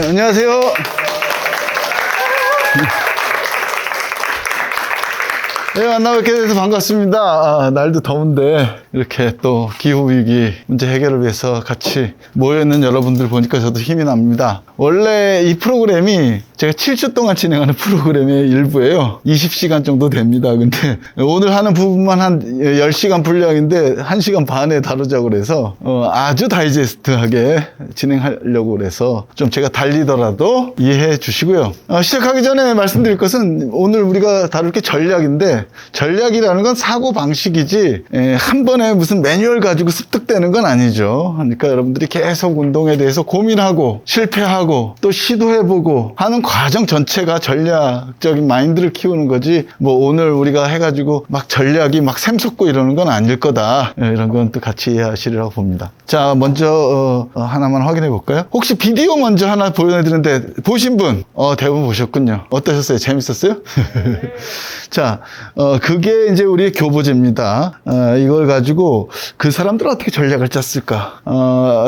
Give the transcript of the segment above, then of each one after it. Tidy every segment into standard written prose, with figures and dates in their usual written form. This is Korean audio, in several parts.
안녕하세요. 네, 만나뵙게 돼서 반갑습니다. 날도 더운데 이렇게 또 기후위기 문제 해결을 위해서 같이 모여있는 여러분들 보니까 저도 힘이 납니다. 원래 이 프로그램이 제가 7주 동안 진행하는 프로그램의 일부예요. 20시간 정도 됩니다. 근데 오늘 하는 부분만 한 10시간 분량인데 1시간 반에 다루자고 그래서 아주 다이제스트하게 진행하려고 그래서 좀 제가 달리더라도 이해해 주시고요. 시작하기 전에 말씀드릴 것은 오늘 우리가 다룰 게 전략인데, 전략이라는 건 사고 방식이지 한 번에 무슨 매뉴얼 가지고 습득되는 건 아니죠. 그러니까 여러분들이 계속 운동에 대해서 고민하고 실패하고 또 시도해보고 하는 과정 전체가 전략적인 마인드를 키우는 거지, 뭐 오늘 우리가 해가지고 막 전략이 막 샘솟고 이러는 건 아닐 거다, 이런 건 또 같이 이해하시리라고 봅니다. 자, 먼저 하나만 확인해 볼까요? 혹시 비디오 먼저 하나 보여드리는데 보신 분? 대부분 보셨군요. 어떠셨어요? 재밌었어요? 자, 그게 이제 우리의 교보제입니다. 이걸 가지고 그 사람들은 어떻게 전략을 짰을까?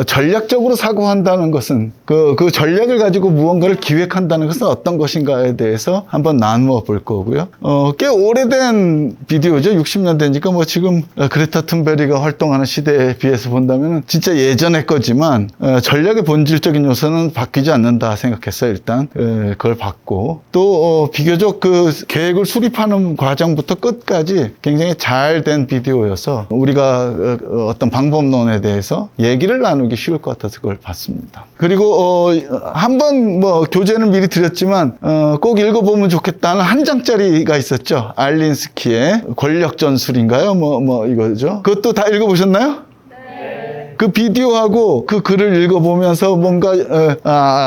전략적으로 사고한다는 것은 그 전략을 가지고 무언가를 기획한다는 것은 어떤 것인가에 대해서 한번 나누어 볼 거고요. 꽤 오래된 비디오죠. 60년대니까 뭐 지금 그레타 툰베리가 활동하는 시대에 비해서 본다면 진짜 예전의 거지만 전략의 본질적인 요소는 바뀌지 않는다 생각했어요. 일단 그걸 봤고, 또 비교적 그 계획을 수립하는 과정부터 끝까지 굉장히 잘 된 비디오여서 우리가 어떤 방법론에 대해서 얘기를 나누기 쉬울 것 같아서 그걸 봤습니다. 그리고 한번 뭐 교재는 미리 드렸지만 꼭 읽어보면 좋겠다는 한 장짜리가 있었죠. 알린스키의 권력 전술인가요? 뭐 이거죠. 그것도 다 읽어보셨나요? 그 비디오하고 그 글을 읽어보면서 뭔가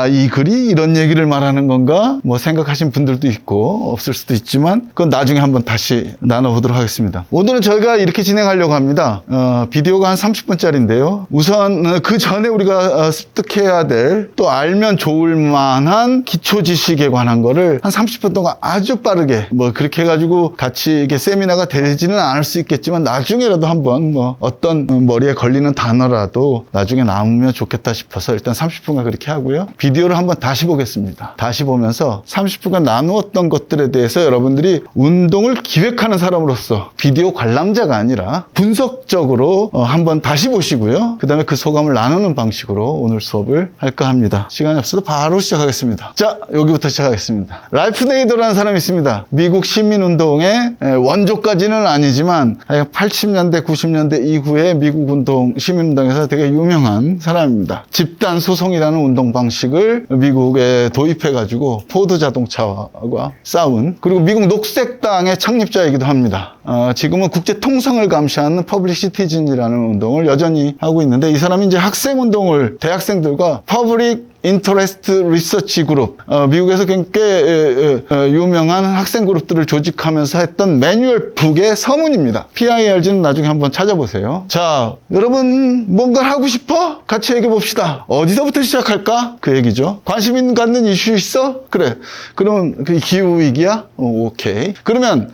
이 글이 이런 얘기를 말하는 건가 뭐 생각하신 분들도 있고 없을 수도 있지만 그건 나중에 한번 다시 나눠보도록 하겠습니다. 오늘은 저희가 이렇게 진행하려고 합니다. 비디오가 한 30분짜리인데요. 우선 그 전에 우리가 습득해야 될, 또 알면 좋을 만한 기초 지식에 관한 거를 한 30분 동안 아주 빠르게, 뭐 그렇게 해가지고 같이 이게 세미나가 되지는 않을 수 있겠지만 나중에라도 한번 뭐 어떤 머리에 걸리는 단어라 또 나중에 나오면 좋겠다 싶어서 일단 30분간 그렇게 하고요. 비디오를 한번 다시 보겠습니다. 다시 보면서 30분간 나누었던 것들에 대해서 여러분들이 운동을 기획하는 사람으로서 비디오 관람자가 아니라 분석적으로 한번 다시 보시고요. 그 다음에 그 소감을 나누는 방식으로 오늘 수업을 할까 합니다. 시간이 없어도 바로 시작하겠습니다. 자, 여기부터 시작하겠습니다. 랄프 네이더라는 사람이 있습니다. 미국 시민운동의 원조까지는 아니지만 80년대, 90년대 이후에 미국 운동, 시민운동에서 되게 유명한 사람입니다. 집단 소송이라는 운동 방식을 미국에 도입해가지고 포드 자동차와 싸운, 그리고 미국 녹색당의 창립자이기도 합니다. 지금은 국제 통상을 감시하는 퍼블릭 시티즌이라는 운동을 여전히 하고 있는데, 이 사람이 이제 학생 운동을 대학생들과 퍼블릭 인터레스트 리서치 그룹, 미국에서 굉장히 유명한 학생 그룹들을 조직하면서 했던 매뉴얼 북의 서문입니다. PIRG는 나중에 한번 찾아보세요. 자, 여러분 뭔가 하고 싶어? 같이 얘기해 봅시다. 어디서부터 시작할까? 그 얘기죠. 관심 갖는 이슈 있어? 그래. 그러면 그 기후위기야? 오케이. 그러면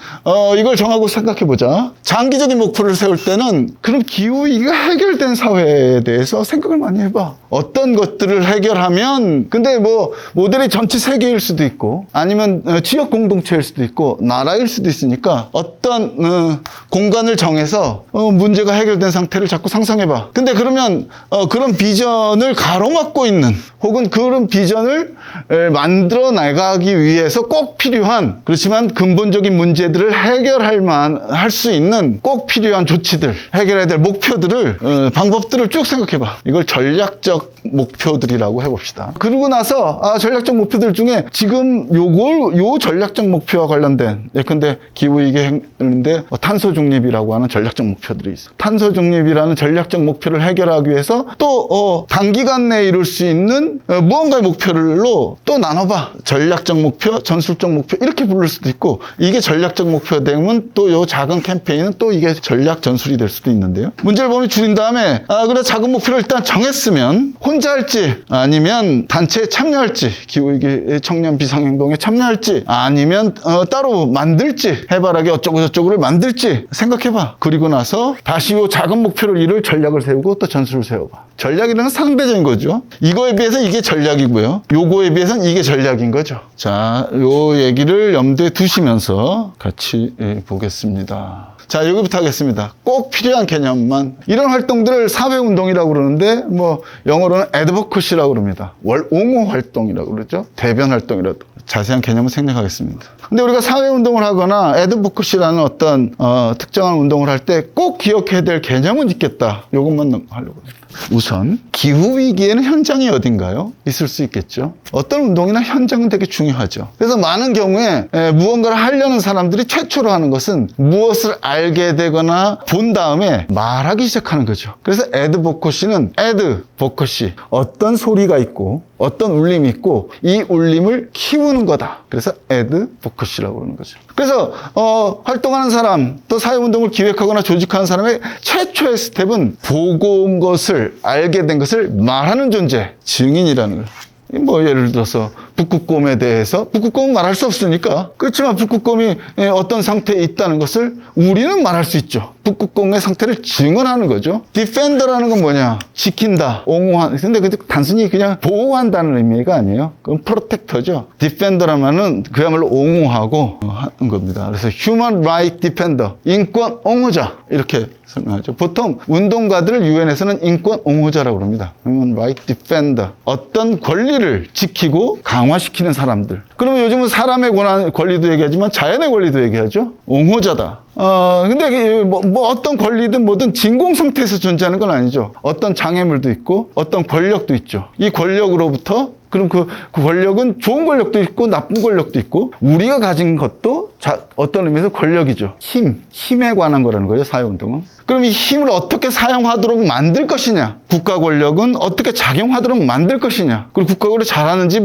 이걸 정하고 생각해 보자. 장기적인 목표를 세울 때는 그럼 기후위기가 해결된 사회에 대해서 생각을 많이 해봐. 어떤 것들을 해결하면, 근데 뭐 모델이 전체 세계일 수도 있고 아니면 지역 공동체일 수도 있고 나라일 수도 있으니까 어떤 공간을 정해서 문제가 해결된 상태를 자꾸 상상해봐. 근데 그러면 그런 비전을 가로막고 있는, 혹은 그런 비전을 만들어 나가기 위해서 꼭 필요한, 그렇지만 근본적인 문제들을 할 수 있는 꼭 필요한 조치들, 해결해야 될 목표들을, 방법들을 쭉 생각해봐. 이걸 전략적 목표들이라고 해봅시다. 그러고 나서 전략적 목표들 중에 지금 요 전략적 목표와 관련된, 예컨대 기후위기 했는데 탄소 중립이라고 하는 전략적 목표들이 있어. 탄소 중립이라는 전략적 목표를 해결하기 위해서 또 단기간 내에 이룰 수 있는 무언가의 목표로 또 나눠봐. 전략적 목표, 전술적 목표 이렇게 부를 수도 있고, 이게 전략적 목표 되면 또 요 작은 캠페인은 또 이게 전략 전술이 될 수도 있는데요. 문제를 범위 줄인 다음에 그래 작은 목표를 일단 정했으면 혼자 할지 아니면 아니면 단체에 참여할지, 기후위기 청년 비상행동에 참여할지, 아니면 따로 만들지, 해바라기 어쩌고 저쩌고를 만들지 생각해봐. 그리고 나서 다시 요 작은 목표를 이룰 전략을 세우고 또 전술을 세워봐. 전략이라는 상대적인 거죠. 이거에 비해서 이게 전략이고요. 요거에 비해서는 이게 전략인 거죠. 자, 요 얘기를 염두에 두시면서 같이 보겠습니다. 자, 여기부터 하겠습니다. 꼭 필요한 개념만. 이런 활동들을 사회운동이라고 그러는데, 뭐, 영어로는 advocacy라고 그럽니다. 옹호 활동이라고 그러죠. 대변 활동이라도. 자세한 개념을 생략하겠습니다. 근데 우리가 사회운동을 하거나 advocacy라는 어떤, 특정한 운동을 할 때 꼭 기억해야 될 개념은 있겠다. 요것만 하려고 합니다. 우선, 기후위기에는 현장이 어딘가요? 있을 수 있겠죠. 어떤 운동이나 현장은 되게 중요하죠. 그래서 많은 경우에 무언가를 하려는 사람들이 최초로 하는 것은 무엇을 알게 되거나 본 다음에 말하기 시작하는 거죠. 그래서 advocacy는 advocacy, 어떤 소리가 있고 어떤 울림이 있고 이 울림을 키우는 거다. 그래서 advocacy라고 그러는 거죠. 그래서 활동하는 사람, 또 사회운동을 기획하거나 조직하는 사람의 최초의 스텝은 보고 온 것을, 알게 된 것을 말하는 존재, 증인이라는 거예요. 뭐 예를 들어서 북극곰에 대해서, 북극곰은 말할 수 없으니까, 그렇지만 북극곰이 어떤 상태에 있다는 것을 우리는 말할 수 있죠. 북극곰의 상태를 증언하는 거죠. 디펜더라는 건 뭐냐? 지킨다, 옹호한. 근데 단순히 그냥 보호한다는 의미가 아니에요. 그건 프로텍터죠. 디펜더라면은 그야말로 옹호하고 하는 겁니다. 그래서 Human Right Defender, 인권 옹호자, 이렇게 설명하죠. 보통 운동가들을 유엔에서는 인권 옹호자라고 합니다. Human Right Defender, 어떤 권리를 지키고 강화시키는 사람들. 그러면 요즘은 사람의 권리도 얘기하지만 자연의 권리도 얘기하죠. 옹호자다. 근데 뭐 어떤 권리든 뭐든 진공 상태에서 존재하는 건 아니죠. 어떤 장애물도 있고 어떤 권력도 있죠. 이 권력으로부터, 그럼 그 권력은 좋은 권력도 있고 나쁜 권력도 있고, 우리가 가진 것도 어떤 의미에서 권력이죠. 힘에 관한 거라는 거예요, 사회운동은. 그럼 이 힘을 어떻게 사용하도록 만들 것이냐, 국가 권력은 어떻게 작용하도록 만들 것이냐, 그리고 국가 권력이 잘하는지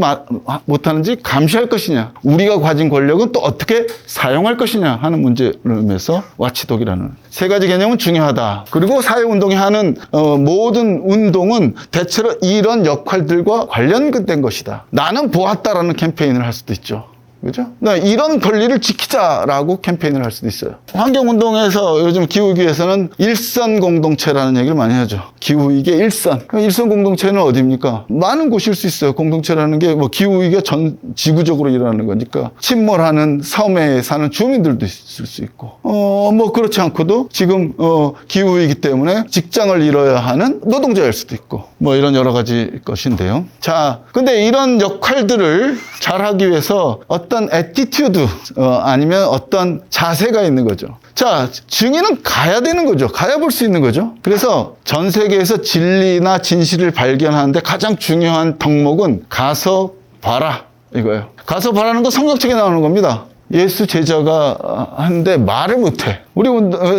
못하는지 감시할 것이냐, 우리가 가진 권력은 또 어떻게 사용할 것이냐 하는 문제를 의미해서 와치독이라는 세 가지 개념은 중요하다. 그리고 사회운동이 하는 모든 운동은 대체로 이런 역할들과 관련된 것이다. 나는 보았다라는 캠페인을 할 수도 있죠. 그죠? 이런 권리를 지키자라고 캠페인을 할 수도 있어요. 환경운동에서 요즘 기후위기에서는 일선 공동체라는 얘기를 많이 하죠. 기후위기의 일선. 일선 공동체는 어디입니까? 많은 곳일 수 있어요. 공동체라는 게 뭐 기후위기가 전 지구적으로 일어나는 거니까 침몰하는 섬에 사는 주민들도 있을 수 있고, 뭐 그렇지 않고도 지금 기후위기 때문에 직장을 잃어야 하는 노동자일 수도 있고, 뭐 이런 여러 가지 것인데요. 자, 근데 이런 역할들을 잘하기 위해서 어떤 애티튜드, 아니면 어떤 자세가 있는 거죠. 자, 증인은 가야 되는 거죠. 가야 볼 수 있는 거죠. 그래서 전 세계에서 진리나 진실을 발견하는데 가장 중요한 덕목은 가서 봐라, 이거예요. 가서 봐라는 건 성경책에 나오는 겁니다. 예수 제자가 하는데 말을 못해. 우리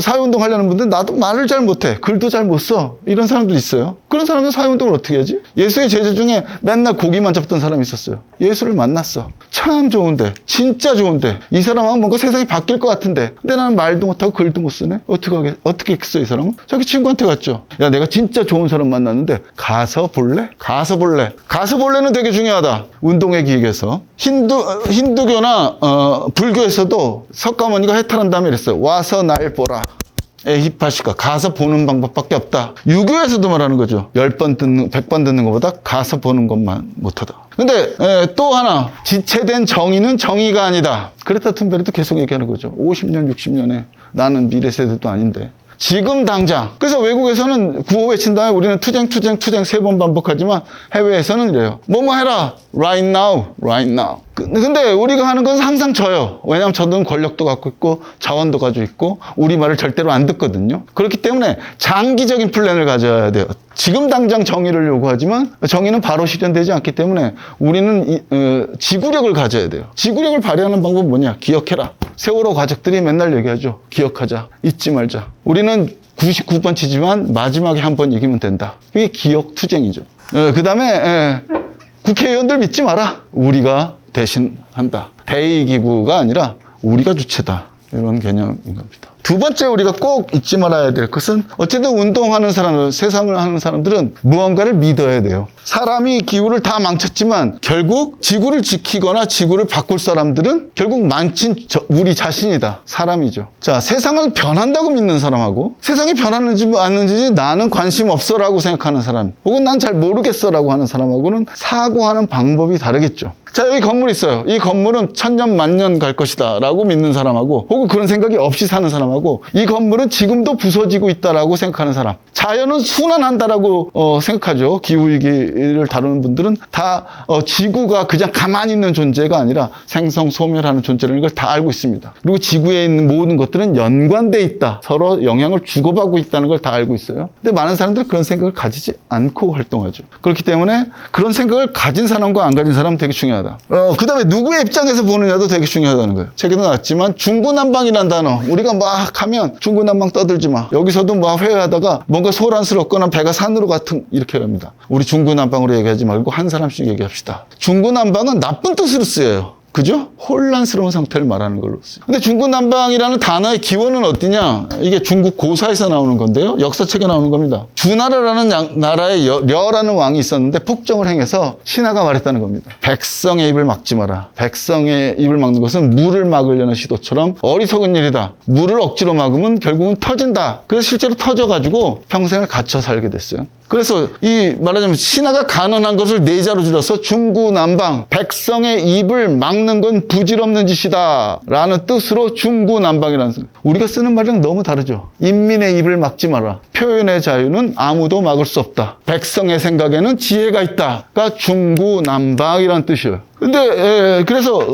사회운동 하려는 분들 나도 말을 잘 못해. 글도 잘 못 써. 이런 사람들 있어요. 그런 사람들 사회운동을 어떻게 하지? 예수의 제자 중에 맨날 고기만 잡던 사람이 있었어요. 예수를 만났어. 참 좋은데, 진짜 좋은데, 이 사람하고 뭔가 세상이 바뀔 것 같은데, 근데 나는 말도 못하고 글도 못 쓰네? 어떻게 했어, 이 사람은? 자기 친구한테 갔죠. 야, 내가 진짜 좋은 사람 만났는데 가서 볼래? 가서 볼래? 가서 볼래는 되게 중요하다. 운동의 기획에서. 힌두교나 불교에서도 석가모니가 해탈한 다음에 이랬어요. 와서 날 보라. 에히파시가 가서 보는 방법밖에 없다. 유교에서도 말하는 거죠. 10번 듣는, 100번 듣는 것보다 가서 보는 것만 못하다. 근데 또 하나, 지체된 정의는 정의가 아니다. 그레타 툰베리도 계속 얘기하는 거죠. 50년, 60년에 나는 미래 세대도 아닌데. 지금 당장. 그래서 외국에서는 구호 외친 다음에 우리는 투쟁 3번 반복하지만 해외에서는 이래요. 뭐뭐 해라. Right now. Right now. 근데 우리가 하는 건 항상 져요. 왜냐하면 저는 권력도 갖고 있고 자원도 가지고 있고 우리 말을 절대로 안 듣거든요. 그렇기 때문에 장기적인 플랜을 가져야 돼요. 지금 당장 정의를 요구하지만 정의는 바로 실현되지 않기 때문에 우리는 지구력을 가져야 돼요. 지구력을 발휘하는 방법은 뭐냐? 기억해라. 세월호 가족들이 맨날 얘기하죠. 기억하자. 잊지 말자. 우리는 99번 치지만 마지막에 한 번 이기면 된다. 그게 기억 투쟁이죠. 그 다음에 국회의원들 믿지 마라. 우리가 대신한다. 대의기구가 아니라 우리가 주체다. 이런 개념인 겁니다. 두 번째 우리가 꼭 잊지 말아야 될 것은 어쨌든 운동하는 사람들, 세상을 하는 사람들은 무언가를 믿어야 돼요. 사람이 기후를 다 망쳤지만 결국 지구를 지키거나 지구를 바꿀 사람들은 결국 망친 우리 자신이다. 사람이죠. 자, 세상은 변한다고 믿는 사람하고 세상이 변하는지 않는지 나는 관심 없어라고 생각하는 사람, 혹은 난 잘 모르겠어라고 하는 사람하고는 사고하는 방법이 다르겠죠. 자, 여기 건물 있어요. 이 건물은 천년 만년 갈 것이다 라고 믿는 사람하고, 혹은 그런 생각이 없이 사는 사람하고, 이 건물은 지금도 부서지고 있다라고 생각하는 사람, 자연은 순환한다라고 생각하죠. 기후위기를 다루는 분들은 다 지구가 그냥 가만히 있는 존재가 아니라 생성소멸하는 존재라는 걸 다 알고 있습니다. 그리고 지구에 있는 모든 것들은 연관돼 있다, 서로 영향을 주고받고 있다는 걸 다 알고 있어요. 근데 많은 사람들은 그런 생각을 가지지 않고 활동하죠. 그렇기 때문에 그런 생각을 가진 사람과 안 가진 사람은 되게 중요하다. 그 다음에 누구의 입장에서 보느냐도 되게 중요하다는 거예요. 책에도 나왔지만 중구난방이라는 단어, 우리가 막 하면 중구난방 떠들지 마, 여기서도 막 회의하다가 뭔가 소란스럽거나 배가 산으로 같은 이렇게 합니다. 우리 중구난방으로 얘기하지 말고 한 사람씩 얘기합시다. 중구난방은 나쁜 뜻으로 쓰여요. 그죠? 혼란스러운 상태를 말하는 걸로 쓰여요. 근데 중구난방이라는 단어의 기원은 어디냐? 이게 중국 고사에서 나오는 건데요. 역사책에 나오는 겁니다. 주나라라는 나라에 려라는 왕이 있었는데 폭정을 행해서 신하가 말했다는 겁니다. 백성의 입을 막지 마라. 백성의 입을 막는 것은 물을 막으려는 시도처럼 어리석은 일이다. 물을 억지로 막으면 결국은 터진다. 그래서 실제로 터져가지고 평생을 갇혀 살게 됐어요. 그래서 이 말하자면 신하가 간언한 것을 네 자로 줄여서 중구난방, 백성의 입을 막는 건 부질없는 짓이다 라는 뜻으로 중구난방이라는, 우리가 쓰는 말이랑 너무 다르죠. 인민의 입을 막지 마라. 표현의 자유는 아무도 막을 수 없다. 백성의 생각에는 지혜가 있다가 중구난방이라는 뜻이에요. 근데 그래서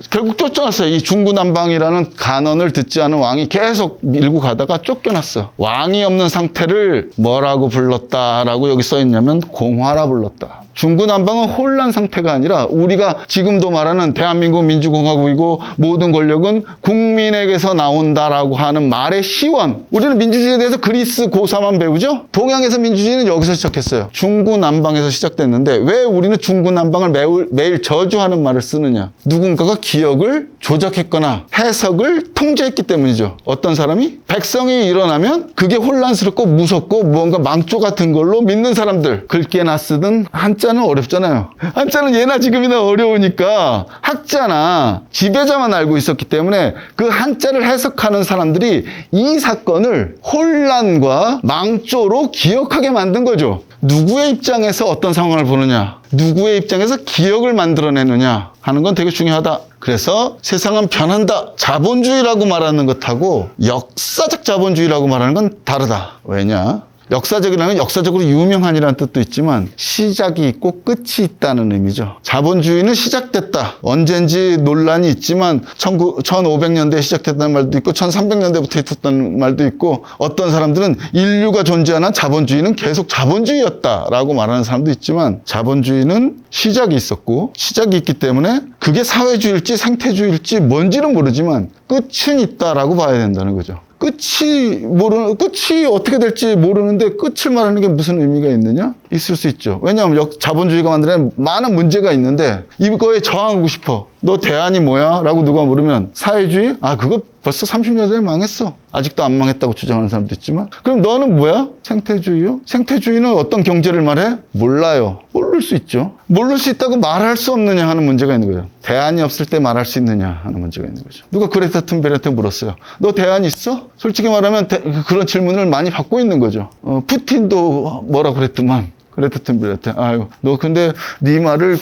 결국 쫓겨났어요. 이 중구난방이라는 간언을 듣지 않은 왕이 계속 밀고 가다가 쫓겨났어. 왕이 없는 상태를 뭐라고 불렀다라고 여기 써있냐면 공화라 불렀다. 중구난방은 혼란 상태가 아니라 우리가 지금도 말하는 대한민국 민주공화국이고 모든 권력은 국민에게서 나온다라고 하는 말의 시원. 우리는 민주주의에 대해서 그리스 고사만 배우죠? 동양에서 민주주의는 여기서 시작했어요. 중구난방에서 시작됐는데 왜 우리는 중구난방을 매일 저주하는 말을 쓰느냐? 누군가가 기억을 조작했거나 해석을 통제했기 때문이죠. 어떤 사람이? 백성이 일어나면 그게 혼란스럽고 무섭고 무언가 망조 같은 걸로 믿는 사람들. 글게나 쓰든 한자는 어렵잖아요. 한자는 예나 지금이나 어려우니까 학자나 지배자만 알고 있었기 때문에 그 한자를 해석하는 사람들이 이 사건을 혼란과 망조로 기억하게 만든 거죠. 누구의 입장에서 어떤 상황을 보느냐, 누구의 입장에서 기억을 만들어내느냐 하는 건 되게 중요하다. 그래서 세상은 변한다. 자본주의라고 말하는 것하고 역사적 자본주의라고 말하는 건 다르다. 왜냐? 역사적이라는 건 역사적으로 유명한이라는 뜻도 있지만 시작이 있고 끝이 있다는 의미죠. 자본주의는 시작됐다. 언젠지 논란이 있지만 1500년대에 시작됐다는 말도 있고 1300년대부터 있었다는 말도 있고, 어떤 사람들은 인류가 존재하는 자본주의는 계속 자본주의였다라고 말하는 사람도 있지만, 자본주의는 시작이 있었고 시작이 있기 때문에 그게 사회주의일지 생태주의일지 뭔지는 모르지만 끝은 있다라고 봐야 된다는 거죠. 끝이 어떻게 될지 모르는데 끝을 말하는 게 무슨 의미가 있느냐? 있을 수 있죠. 왜냐하면 자본주의가 만드는 많은 문제가 있는데 이거에 저항하고 싶어. 너 대안이 뭐야? 라고 누가 물으면 사회주의? 그거 벌써 30년 전에 망했어. 아직도 안 망했다고 주장하는 사람도 있지만, 그럼 너는 뭐야? 생태주의요? 생태주의는 어떤 경제를 말해? 몰라요. 모를 수 있죠. 모를 수 있다고 말할 수 없느냐 하는 문제가 있는 거예요. 대안이 없을 때 말할 수 있느냐 하는 문제가 있는 거죠. 누가 그레타 툰베르한테 물었어요. 너 대안이 있어? 솔직히 말하면 그런 질문을 많이 받고 있는 거죠. 푸틴도 뭐라 그랬더만. 그레타 툰베르한테, 너 근데 네 말을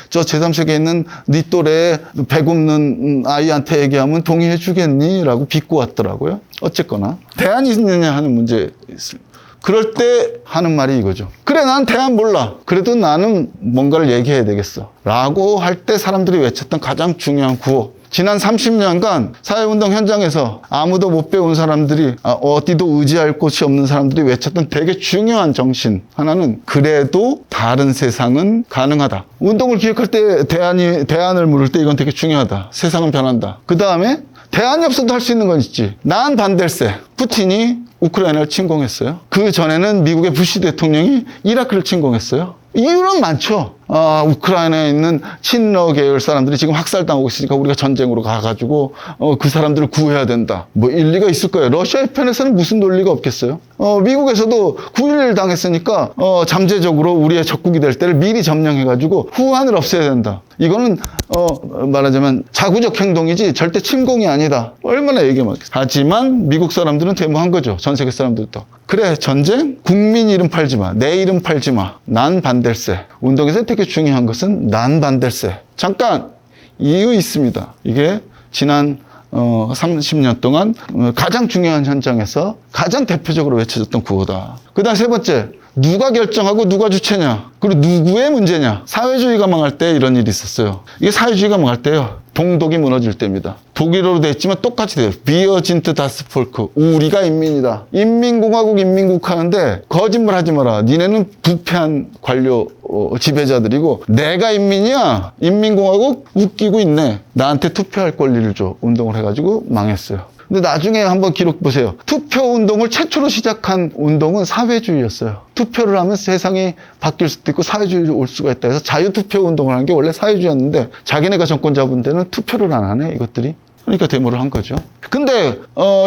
저 제3세계에 있는 네 또래 배 굽는 아이한테 얘기하면 동의해 주겠니? 라고 비꼬 왔더라고요. 어쨌거나 대안이 있느냐 하는 문제 있습니다. 그럴 때 하는 말이 이거죠. 그래, 난 대안 몰라. 그래도 나는 뭔가를 얘기해야 되겠어. 라고 할 때 사람들이 외쳤던 가장 중요한 구호. 지난 30년간 사회운동 현장에서 아무도 못 배운 사람들이, 어디도 의지할 곳이 없는 사람들이 외쳤던 되게 중요한 정신 하나는, 그래도 다른 세상은 가능하다. 운동을 기획할 때 대안을 물을 때 이건 되게 중요하다. 세상은 변한다. 그 다음에 대안이 없어도 할 수 있는 건 있지. 난 반댈세. 푸틴이 우크라이나를 침공했어요. 그 전에는 미국의 부시 대통령이 이라크를 침공했어요. 이유는 많죠. 우크라이나에 있는 친러 계열 사람들이 지금 학살당하고 있으니까 우리가 전쟁으로 가가지고 그 사람들을 구해야 된다. 뭐 일리가 있을 거예요. 러시아의 편에서는 무슨 논리가 없겠어요. 미국에서도 9.11 당했으니까 잠재적으로 우리의 적국이 될 때를 미리 점령해가지고 후한을 없애야 된다. 이거는 말하자면 자구적 행동이지 절대 침공이 아니다. 얼마나 얘기하면. 하지만 미국 사람들은 데모한 거죠. 전 세계 사람들도. 그래, 전쟁? 국민 이름 팔지 마. 내 이름 팔지 마. 난 반댈세. 운동에서 되게 중요한 것은 난 반댈세. 잠깐 이유 있습니다. 이게 지난 30년 동안 가장 중요한 현장에서 가장 대표적으로 외쳐졌던 구호다. 그 다음 세 번째, 누가 결정하고 누가 주체냐, 그리고 누구의 문제냐. 사회주의가 망할 때 이런 일이 있었어요. 이게 사회주의가 망할 때요, 동독이 무너질 때입니다. 독일어로 돼 있지만 똑같이 돼요. 비어진트 다스 폴크. 우리가 인민이다. 인민공화국 인민국 하는데 거짓말 하지 마라. 니네는 부패한 관료 지배자들이고 내가 인민이야. 인민공화국 웃기고 있네. 나한테 투표할 권리를 줘. 운동을 해가지고 망했어요. 근데 나중에 한번 기록 보세요. 투표 운동을 최초로 시작한 운동은 사회주의였어요. 투표를 하면 세상이 바뀔 수도 있고 사회주의로 올 수가 있다 해서 자유투표 운동을 하는 게 원래 사회주의였는데 자기네가 정권 잡은 데는 투표를 안 하네, 이것들이. 그러니까 데모를 한 거죠. 근데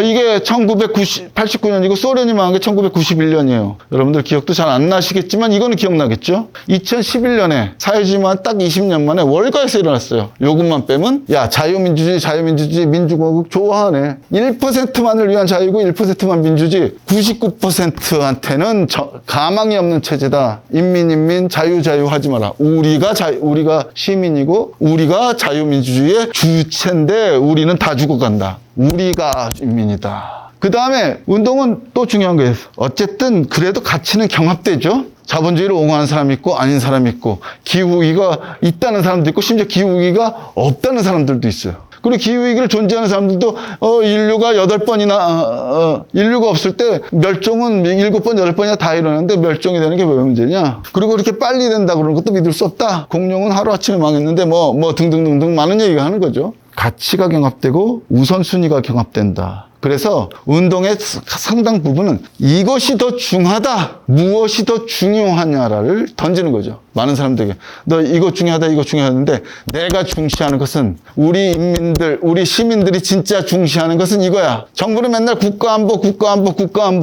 이게 1989년이고 소련이 망한 게 1991년이에요. 여러분들 기억도 잘 안 나시겠지만 이거는 기억나겠죠? 2011년에 사회주의만 딱 20년 만에 월가에서 일어났어요. 요것만 빼면 야, 자유민주주의 민주공화국 좋아하네. 1%만을 위한 자유고 1%만 민주주의. 99%한테는 가망이 없는 체제다. 인민 자유 하지 마라. 우리가 시민이고 우리가 자유민주주의의 주체인데 우리는 다 죽어간다. 우리가 인민이다. 그 다음에 운동은 또 중요한 거예요. 어쨌든 그래도 가치는 경합되죠. 자본주의를 옹호하는 사람이 있고 아닌 사람이 있고 기후위기가 있다는 사람도 있고 심지어 기후위기가 없다는 사람들도 있어요. 그리고 기후위기를 존재하는 사람들도 인류가 8번이나 인류가 없을 때 멸종은 7번, 8번이나 다 일어나는데 멸종이 되는 게 왜 문제냐. 그리고 그렇게 빨리 된다 그러는 것도 믿을 수 없다. 공룡은 하루아침에 망했는데 뭐 등등등등 많은 얘기가 하는 거죠. 가치가 경합되고 우선순위가 경합된다. 그래서 운동의 상당 부분은 이것이 더 중하다, 무엇이 더 중요하냐를 던지는 거죠. 많은 사람들에게 너 이거 중요하다, 이거 중요하는데 내가 중시하는 것은 우리 인민들, 우리 시민들이 진짜 중시하는 것은 이거야. 정부는 맨날 국가안보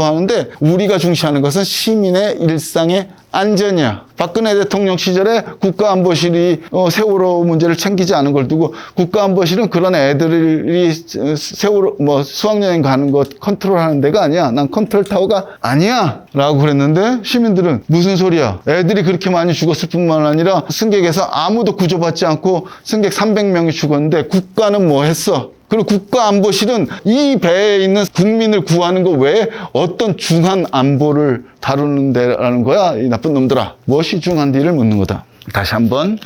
하는데 우리가 중시하는 것은 시민의 일상의 안전이야. 박근혜 대통령 시절에 국가안보실이 세월호 문제를 챙기지 않은 걸 두고 국가안보실은 그런 애들이 세월호 수학여행 가는 것 컨트롤하는 데가 아니야. 난 컨트롤 타워가 아니야 라고 그랬는데 시민들은 무슨 소리야. 애들이 그렇게 많이 죽었을 뿐만 아니라 승객에서 아무도 구조받지 않고 승객 300명이 죽었는데 국가는 뭐 했어? 그리고 국가안보실은 이 배에 있는 국민을 구하는 거 외에 어떤 중한 안보를 다루는 데라는 거야. 이 나쁜 놈들아. 무엇이 중한디를 묻는 거다. 다시 한번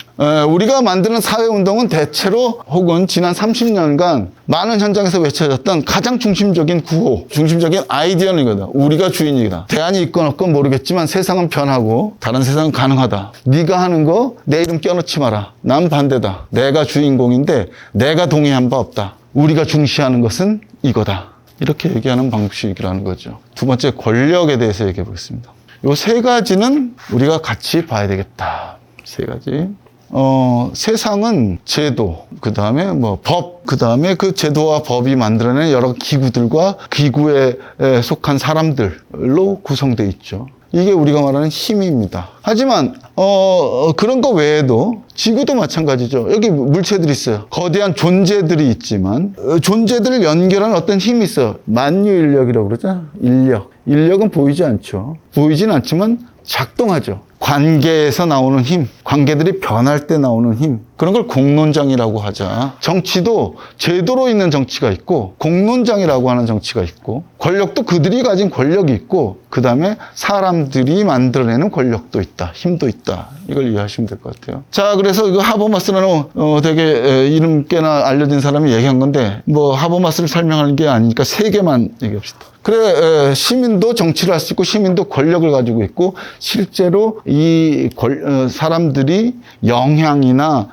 우리가 만드는 사회운동은 대체로 혹은 지난 30년간 많은 현장에서 외쳐졌던 가장 중심적인 구호, 중심적인 아이디어는 이거다. 우리가 주인이다. 대안이 있건 없건 모르겠지만 세상은 변하고 다른 세상은 가능하다. 네가 하는 거 내 이름 껴넣지 마라. 난 반대다. 내가 주인공인데 내가 동의한 바 없다. 우리가 중시하는 것은 이거다. 이렇게 얘기하는 방식이라는 거죠. 두 번째, 권력에 대해서 얘기해 보겠습니다. 요 세 가지는 우리가 같이 봐야 되겠다. 세 가지. 세상은 제도, 그 다음에 법, 그 다음에 그 제도와 법이 만들어낸 여러 기구들과 기구에 속한 사람들로 구성되어 있죠. 이게 우리가 말하는 힘입니다. 하지만 그런 거 외에도 지구도 마찬가지죠. 여기 물체들이 있어요. 거대한 존재들이 있지만 존재들을 연결하는 어떤 힘이 있어요. 만유인력이라고 그러죠. 인력은 보이지 않죠. 보이진 않지만 작동하죠. 관계에서 나오는 힘, 관계들이 변할 때 나오는 힘, 그런 걸 공론장이라고 하자. 정치도 제도로 있는 정치가 있고 공론장이라고 하는 정치가 있고 권력도 그들이 가진 권력이 있고 그 다음에 사람들이 만들어내는 권력도 있다. 힘도 있다. 이걸 이해하시면 될 것 같아요. 자, 그래서 이거 하버마스라는 되게 이름 꽤나 알려진 사람이 얘기한 건데 하버마스를 설명하는 게 아니니까 세 개만 얘기합시다. 그래, 시민도 정치를 할 수 있고 시민도 권력을 가지고 있고 실제로 이 사람들이 영향이나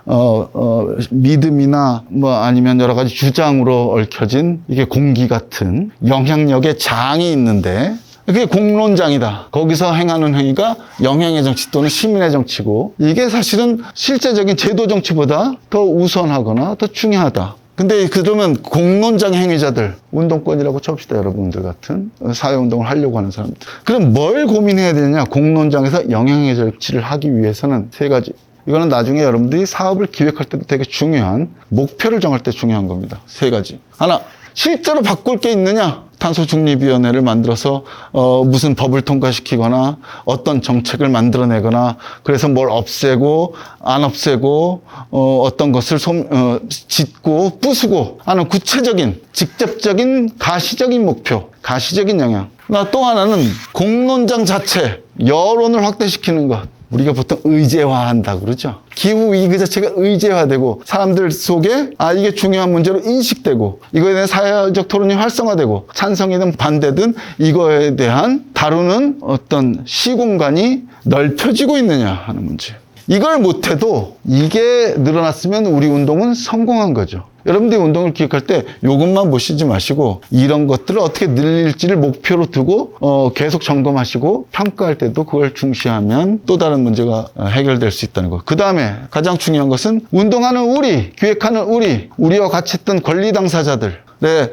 믿음이나 아니면 여러 가지 주장으로 얽혀진 이게 공기 같은 영향력의 장이 있는데 그게 공론장이다. 거기서 행하는 행위가 영향의 정치 또는 시민의 정치고, 이게 사실은 실제적인 제도 정치보다 더 우선하거나 더 중요하다. 근데 그러면 공론장 행위자들, 운동권이라고 칩시다. 여러분들 같은 사회운동을 하려고 하는 사람들. 그럼 뭘 고민해야 되느냐? 공론장에서 영향의 정치를 하기 위해서는 세 가지. 이거는 나중에 여러분들이 사업을 기획할 때도 되게 중요한, 목표를 정할 때 중요한 겁니다. 세 가지. 하나, 실제로 바꿀 게 있느냐? 탄소중립위원회를 만들어서 무슨 법을 통과시키거나 어떤 정책을 만들어내거나, 그래서 뭘 없애고 안 없애고 어떤 것을 짓고 부수고 하는 구체적인, 직접적인, 가시적인 목표, 가시적인 영향. 또 하나는 공론장 자체, 여론을 확대시키는 것. 우리가 보통 의제화한다고 그러죠. 기후위기 그 자체가 의제화되고 사람들 속에 이게 중요한 문제로 인식되고, 이거에 대한 사회적 토론이 활성화되고, 찬성이든 반대든 이거에 대한 다루는 어떤 시공간이 넓혀지고 있느냐 하는 문제. 이걸 못해도 이게 늘어났으면 우리 운동은 성공한 거죠. 여러분들이 운동을 기획할 때 이것만 보시지 마시고 이런 것들을 어떻게 늘릴지를 목표로 두고 계속 점검하시고 평가할 때도 그걸 중시하면 또 다른 문제가 해결될 수 있다는 거. 그 다음에 가장 중요한 것은 운동하는 우리, 기획하는 우리와 같이 했던 권리 당사자들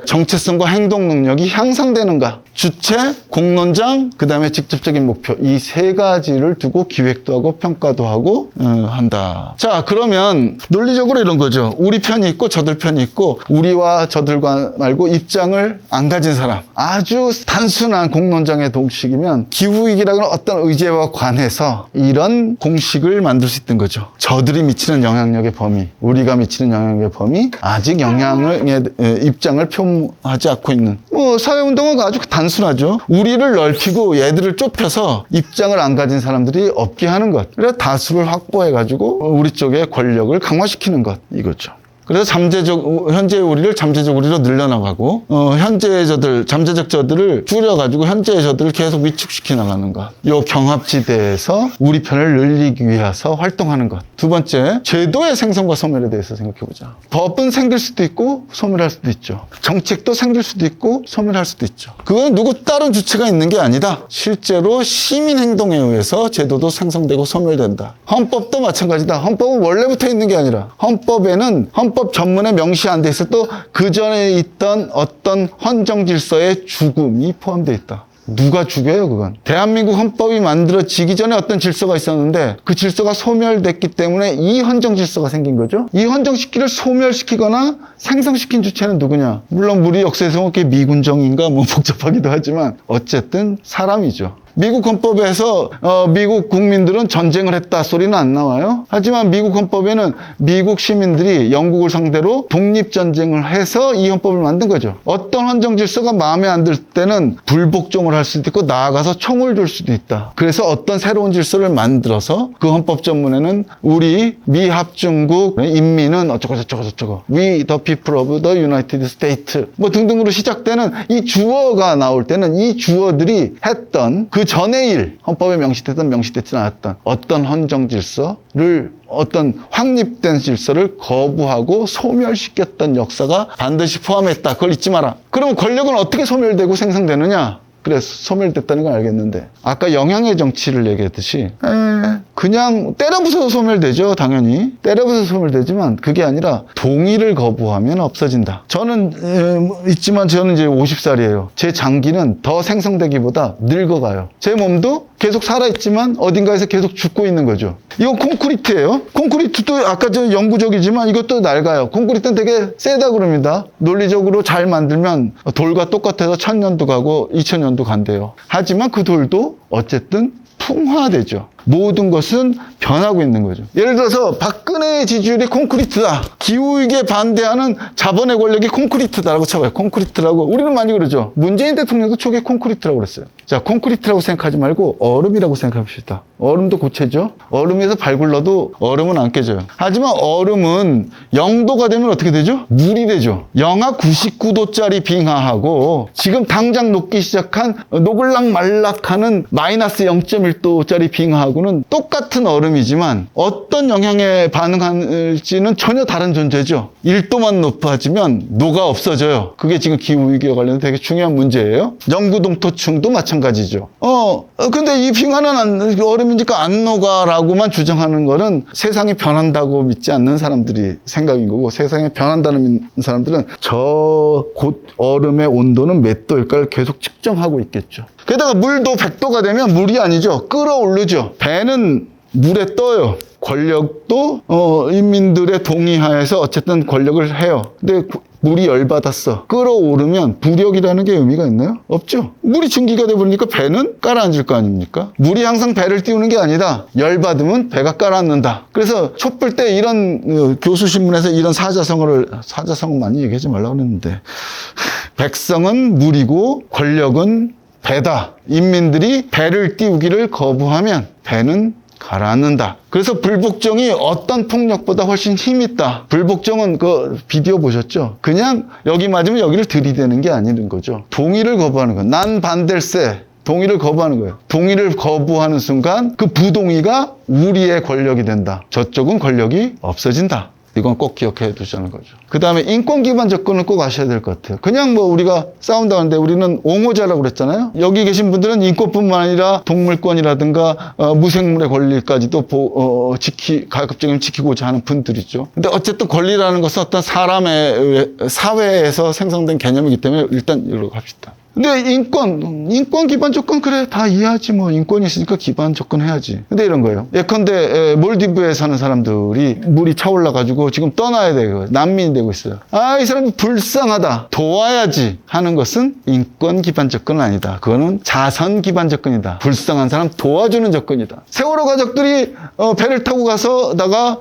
정체성과 행동 능력이 향상되는가. 주체, 공론장, 그 다음에 직접적인 목표, 이 세 가지를 두고 기획도 하고 평가도 하고 한다. 자, 그러면 논리적으로 이런 거죠. 우리 편이 있고 저들 편이 있고, 우리와 저들과 말고 입장을 안 가진 사람, 아주 단순한 공론장의 공식이면 기후위기라는 어떤 의제와 관해서 이런 공식을 만들 수 있는 거죠. 저들이 미치는 영향력의 범위, 우리가 미치는 영향력의 범위, 아직 영향의 입장을 표하지 않고 있는, 사회운동은 아주 단순하죠. 우리를 넓히고 얘들을 좁혀서 입장을 안 가진 사람들이 없게 하는 것. 그래서 다수를 확보해가지고 우리 쪽의 권력을 강화시키는 것, 이거죠. 그래서 현재의 우리를 잠재적 우리로 늘려나가고, 현재의 저들, 잠재적 저들을 줄여가지고 현재의 저들을 계속 위축시켜 나가는 것. 요 경합지대에서 우리 편을 늘리기 위해서 활동하는 것. 두 번째, 제도의 생성과 소멸에 대해서 생각해보자. 법은 생길 수도 있고 소멸할 수도 있죠. 정책도 생길 수도 있고 소멸할 수도 있죠. 그건 누구 다른 주체가 있는 게 아니다. 실제로 시민 행동에 의해서 제도도 생성되고 소멸된다. 헌법도 마찬가지다. 헌법은 원래부터 있는 게 아니라, 헌법에는 헌법 전문에 명시 안 돼 있어 또 그 전에 있던 어떤 헌정 질서의 죽음이 포함되어 있다. 누가 죽여요, 그건? 대한민국 헌법이 만들어지기 전에 어떤 질서가 있었는데 그 질서가 소멸됐기 때문에 이 헌정 질서가 생긴 거죠. 이 헌정 시기를 소멸시키거나 생성시킨 주체는 누구냐? 물론 우리 역사에서 그게 미군정인가 복잡하기도 하지만 어쨌든 사람이죠. 미국 헌법에서 미국 국민들은 전쟁을 했다 소리는 안 나와요. 하지만 미국 헌법에는 미국 시민들이 영국을 상대로 독립전쟁을 해서 이 헌법을 만든 거죠. 어떤 헌정 질서가 마음에 안 들 때는 불복종을 할 수도 있고 나아가서 총을 줄 수도 있다. 그래서 어떤 새로운 질서를 만들어서 그 헌법 전문에는 우리 미합중국 인민은 어쩌고 We the people of the United States 등등으로 시작되는 이 주어가 나올 때는 이 주어들이 했던 그 전의 일, 헌법에 명시됐든 명시되지 않았던 어떤 헌정 질서를, 어떤 확립된 질서를 거부하고 소멸시켰던 역사가 반드시 포함했다. 그걸 잊지 마라. 그러면 권력은 어떻게 소멸되고 생성되느냐? 그래서 소멸됐다는 걸 알겠는데, 아까 영향의 정치를 얘기했듯이 그냥 때려부숴서 소멸되죠. 당연히 때려부숴서 소멸되지만 그게 아니라 동의를 거부하면 없어진다. 저는 있지만 저는 이제 50살이에요. 제 장기는 더 생성되기보다 늙어가요. 제 몸도 계속 살아있지만 어딘가에서 계속 죽고 있는 거죠. 이거 콘크리트예요. 콘크리트도 아까 저 영구적이지만 이것도 낡아요. 콘크리트는 되게 세다 그럽니다. 논리적으로 잘 만들면 돌과 똑같아서 1000년도 가고 2000년도 간대요. 하지만 그 돌도 어쨌든 풍화되죠. 모든 것은 변하고 있는 거죠. 예를 들어서 박근혜의 지지율이 콘크리트다. 기후위기에 반대하는 자본의 권력이 콘크리트다라고 쳐봐요. 콘크리트라고. 우리는 많이 그러죠. 문재인 대통령도 초기에 콘크리트라고 그랬어요. 자, 콘크리트라고 생각하지 말고 얼음이라고 생각합시다. 얼음도 고체죠. 얼음에서 발 굴러도 얼음은 안 깨져요. 하지만 얼음은 0도가 되면 어떻게 되죠? 물이 되죠. 영하 99도짜리 빙하하고 지금 당장 녹기 시작한 녹을락 말락하는 마이너스 0.1도짜리 빙하하고 얼음하고는 똑같은 얼음이지만 어떤 영향에 반응할지는 전혀 다른 존재죠. 1도만 높아지면 녹아 없어져요. 그게 지금 기후위기와 관련된 되게 중요한 문제예요. 영구동토층도 마찬가지죠. 근데 이 빙하는 얼음이니까 안 녹아라고만 주장하는 거는 세상이 변한다고 믿지 않는 사람들이 생각인 거고, 세상이 변한다는 사람들은 저 곧 얼음의 온도는 몇 도일까를 계속 측정하고 있겠죠. 게다가 물도 100도가 되면 물이 아니죠. 끓어오르죠. 배는 물에 떠요. 권력도 인민들의 동의하에서 어쨌든 권력을 해요. 근데 물이 열받았어. 끓어오르면 부력이라는 게 의미가 있나요? 없죠. 물이 증기가 돼버리니까 배는 가라앉을 거 아닙니까? 물이 항상 배를 띄우는 게 아니다. 열받으면 배가 가라앉는다. 그래서 촛불 때 이런 교수신문에서 이런 사자성은 많이 얘기하지 말라고 그랬는데, 백성은 물이고 권력은 배다. 인민들이 배를 띄우기를 거부하면 배는 가라앉는다. 그래서 불복종이 어떤 폭력보다 훨씬 힘있다. 불복종은 그 비디오 보셨죠? 그냥 여기 맞으면 여기를 들이대는 게 아닌 거죠. 동의를 거부하는 거예요. 난 반댈세. 동의를 거부하는 거예요. 동의를 거부하는 순간 그 부동의가 우리의 권력이 된다. 저쪽은 권력이 없어진다. 이건 꼭 기억해 두자는 거죠. 그 다음에 인권 기반 접근은 꼭 아셔야 될 것 같아요. 그냥 뭐 우리가 싸운다는데 우리는 옹호자라고 그랬잖아요. 여기 계신 분들은 인권뿐만 아니라 동물권이라든가 무생물의 권리까지도 가급적이면 지키고자 하는 분들이죠. 근데 어쨌든 권리라는 것은 어떤 사람의 사회에서 생성된 개념이기 때문에 일단 이걸로 갑시다. 근데 인권 기반 조건, 그래, 다 이해하지 뭐. 인권이 있으니까 기반 조건 해야지. 근데 이런 거예요. 예컨대 몰디브에 사는 사람들이 물이 차올라가지고 지금 떠나야 되고 난민이 되고 있어요. 이 사람이 불쌍하다, 도와야지 하는 것은 인권 기반 접근은 아니다. 그거는 자선 기반 접근이다. 불쌍한 사람 도와주는 접근이다. 세월호 가족들이 배를 타고 가서다가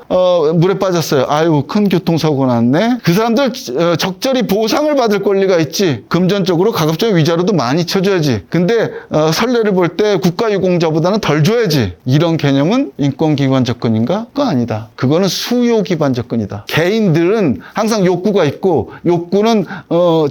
물에 빠졌어요. 아유, 큰 교통사고가 났네. 그 사람들 적절히 보상을 받을 권리가 있지. 금전적으로 가급적 위자료도 많이 쳐줘야지. 근데 선례를 볼 때 국가유공자보다는 덜 줘야지. 이런 개념은 인권기반 접근인가? 그거 아니다. 그거는 수요기반 접근이다. 개인들은 항상 욕구가 있고, 욕구는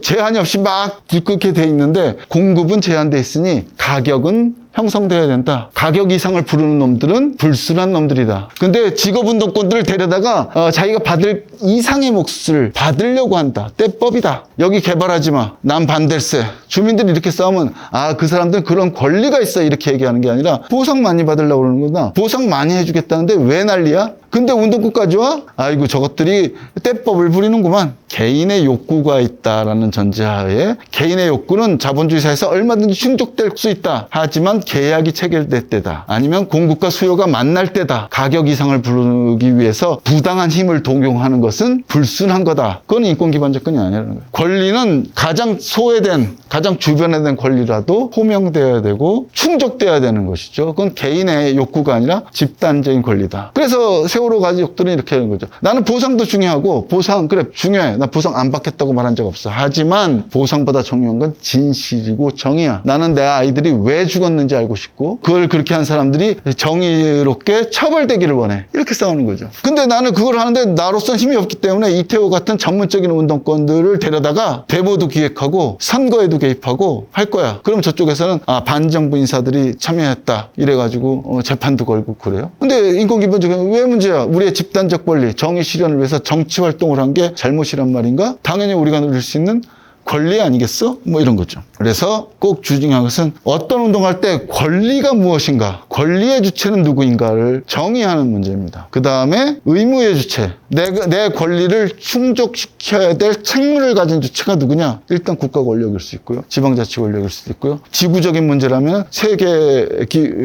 제한이 없이 막 들끓게 돼 있는데 공급은 제한돼 있으니 가격은 형성돼야 된다. 가격 이상을 부르는 놈들은 불순한 놈들이다. 근데 직업운동권들을 데려다가 자기가 받을 이상의 몫을 받으려고 한다. 떼법이다. 여기 개발하지 마. 난 반댈세. 주민들이 이렇게 싸우면 그 사람들은 그런 권리가 있어, 이렇게 얘기하는 게 아니라 보상 많이 받으려고 그러는구나. 보상 많이 해주겠다는데 왜 난리야? 근데 운동권까지 와? 아이고, 저것들이 떼법을 부리는구만. 개인의 욕구가 있다라는 전제하에, 개인의 욕구는 자본주의 사회에서 얼마든지 충족될 수 있다. 하지만 계약이 체결될 때다. 아니면 공급과 수요가 만날 때다. 가격 이상을 부르기 위해서 부당한 힘을 동용하는 것은 불순한 거다. 그건 인권기반 접근이 아니라는 거예요. 권리는 가장 소외된, 가장 주변에 된 권리라도 호명되어야 되고 충족되어야 되는 것이죠. 그건 개인의 욕구가 아니라 집단적인 권리다. 그래서 세월호 가족들은 이렇게 하는 거죠. 나는 보상도 중요하고, 보상 그래 중요해. 나 보상 안 받겠다고 말한 적 없어. 하지만 보상보다 중요한 건 진실이고 정의야. 나는 내 아이들이 왜 죽었는지 알고 싶고, 그걸 그렇게 한 사람들이 정의롭게 처벌되기를 원해. 이렇게 싸우는 거죠. 근데 나는 그걸 하는데 나로서는 힘이 없기 때문에 이태호 같은 전문적인 운동권들을 데려다가 데모도 기획하고 선거에도 개입하고 할 거야. 그럼 저쪽에서는 반정부 인사들이 참여했다 이래가지고 재판도 걸고 그래요. 근데 인권기본적인 왜 문제야? 우리의 집단적 권리, 정의 실현을 위해서 정치 활동을 한 게 잘못이란 말인가? 당연히 우리가 누릴 수 있는 권리 아니겠어? 뭐 이런 거죠. 그래서 꼭 주중한 것은 어떤 운동할 때 권리가 무엇인가, 권리의 주체는 누구인가를 정의하는 문제입니다. 그 다음에 의무의 주체, 내 권리를 충족시켜야 될 책무를 가진 주체가 누구냐? 일단 국가 권력일 수 있고요. 지방자치 권력일 수도 있고요. 지구적인 문제라면 세계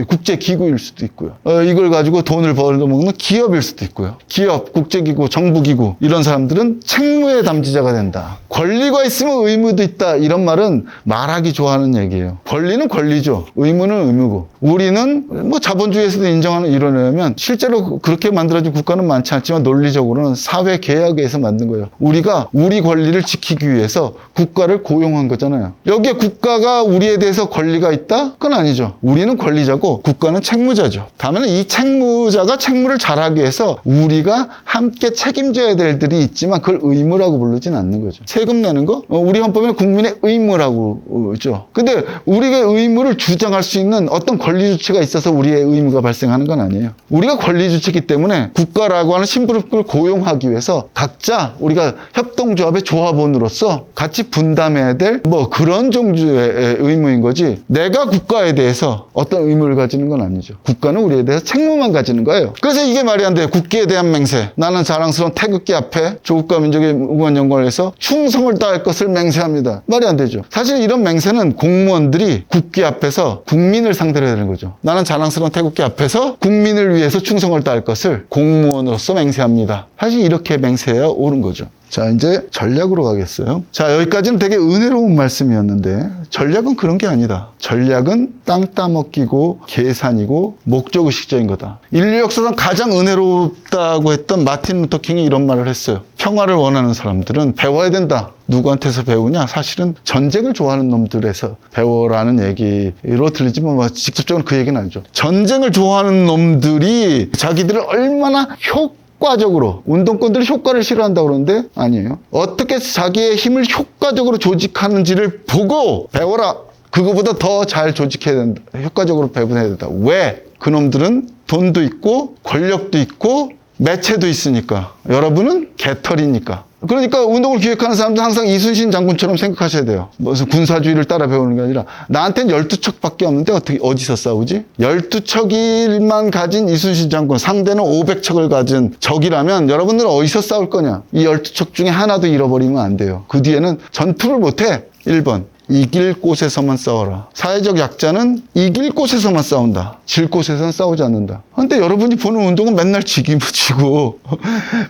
국제기구일 수도 있고요. 이걸 가지고 돈을 벌어먹는 기업일 수도 있고요. 기업, 국제기구, 정부기구 이런 사람들은 책무의 담지자가 된다. 권리가 있으면 의무도 있다. 이런 말은 말하기 좋아하는 얘기예요. 권리는 권리죠. 의무는 의무고. 우리는 뭐 자본주의에서도 인정하는 이론이라면 실제로 그렇게 만들어진 국가는 많지 않지만 논리적으로는 사회 계약에서 만든 거예요. 우리가 우리 권리를 지키기 위해서 국가를 고용한 거잖아요. 여기에 국가가 우리에 대해서 권리가 있다? 그건 아니죠. 우리는 권리자고 국가는 책무자죠. 다만 이 책무자가 책무를 잘하기 위해서 우리가 함께 책임져야 될 일들이 있지만 그걸 의무라고 부르진 않는 거죠. 세금 내는 거? 우리 헌법에 국민의 의무라고 있죠. 근데 우리가 의무를 주장할 수 있는 어떤 권리 주체가 있어서 따라서 우리의 의무가 발생하는 건 아니에요. 우리가 권리주체이기 때문에 국가라고 하는 심부름꾼을 고용하기 위해서 각자 우리가 협동조합의 조합원으로서 같이 분담해야 될 뭐 그런 종류의 의무인 거지, 내가 국가에 대해서 어떤 의무를 가지는 건 아니죠. 국가는 우리에 대해서 책무만 가지는 거예요. 그래서 이게 말이 안 돼요. 국기에 대한 맹세. 나는 자랑스러운 태극기 앞에 조국과 민족의 무고한 영광을 위해서 충성을 다할 것을 맹세합니다. 말이 안 되죠. 사실 이런 맹세는 공무원들이 국기 앞에서 국민을 상대로 해야 되는 거죠. 나는 자랑스러운 태극기 앞에서 국민을 위해서 충성을 다할 것을 공무원으로서 맹세합니다. 사실 이렇게 맹세해야 옳은 거죠. 자, 이제 전략으로 가겠어요. 자, 여기까지는 되게 은혜로운 말씀이었는데 전략은 그런 게 아니다. 전략은 땅 따먹기고 계산이고 목적의식적인 거다. 인류 역사상 가장 은혜롭다고 했던 마틴 루터 킹이 이런 말을 했어요. 평화를 원하는 사람들은 배워야 된다. 누구한테서 배우냐? 사실은 전쟁을 좋아하는 놈들에서 배워라는 얘기로 들리지만 뭐 직접적으로 그 얘기는 아니죠. 전쟁을 좋아하는 놈들이 자기들을 얼마나 효과적으로, 운동권들이 효과를 싫어한다고 그러는데 아니에요. 어떻게 자기의 힘을 효과적으로 조직하는지를 보고 배워라. 그거보다 더 잘 조직해야 된다. 효과적으로 배분해야 된다. 왜? 그놈들은 돈도 있고 권력도 있고 매체도 있으니까. 여러분은 개털이니까. 그러니까 운동을 기획하는 사람들은 항상 이순신 장군처럼 생각하셔야 돼요. 무슨 군사주의를 따라 배우는 게 아니라 나한테는 12척밖에 없는데 어디서 싸우지? 12척만 가진 이순신 장군, 상대는 500척을 가진 적이라면 여러분들은 어디서 싸울 거냐? 이 12척 중에 하나도 잃어버리면 안 돼요. 그 뒤에는 전투를 못해. 1번. 이길 곳에서만 싸워라. 사회적 약자는 이길 곳에서만 싸운다. 질 곳에서는 싸우지 않는다. 근데 여러분이 보는 운동은 맨날 지고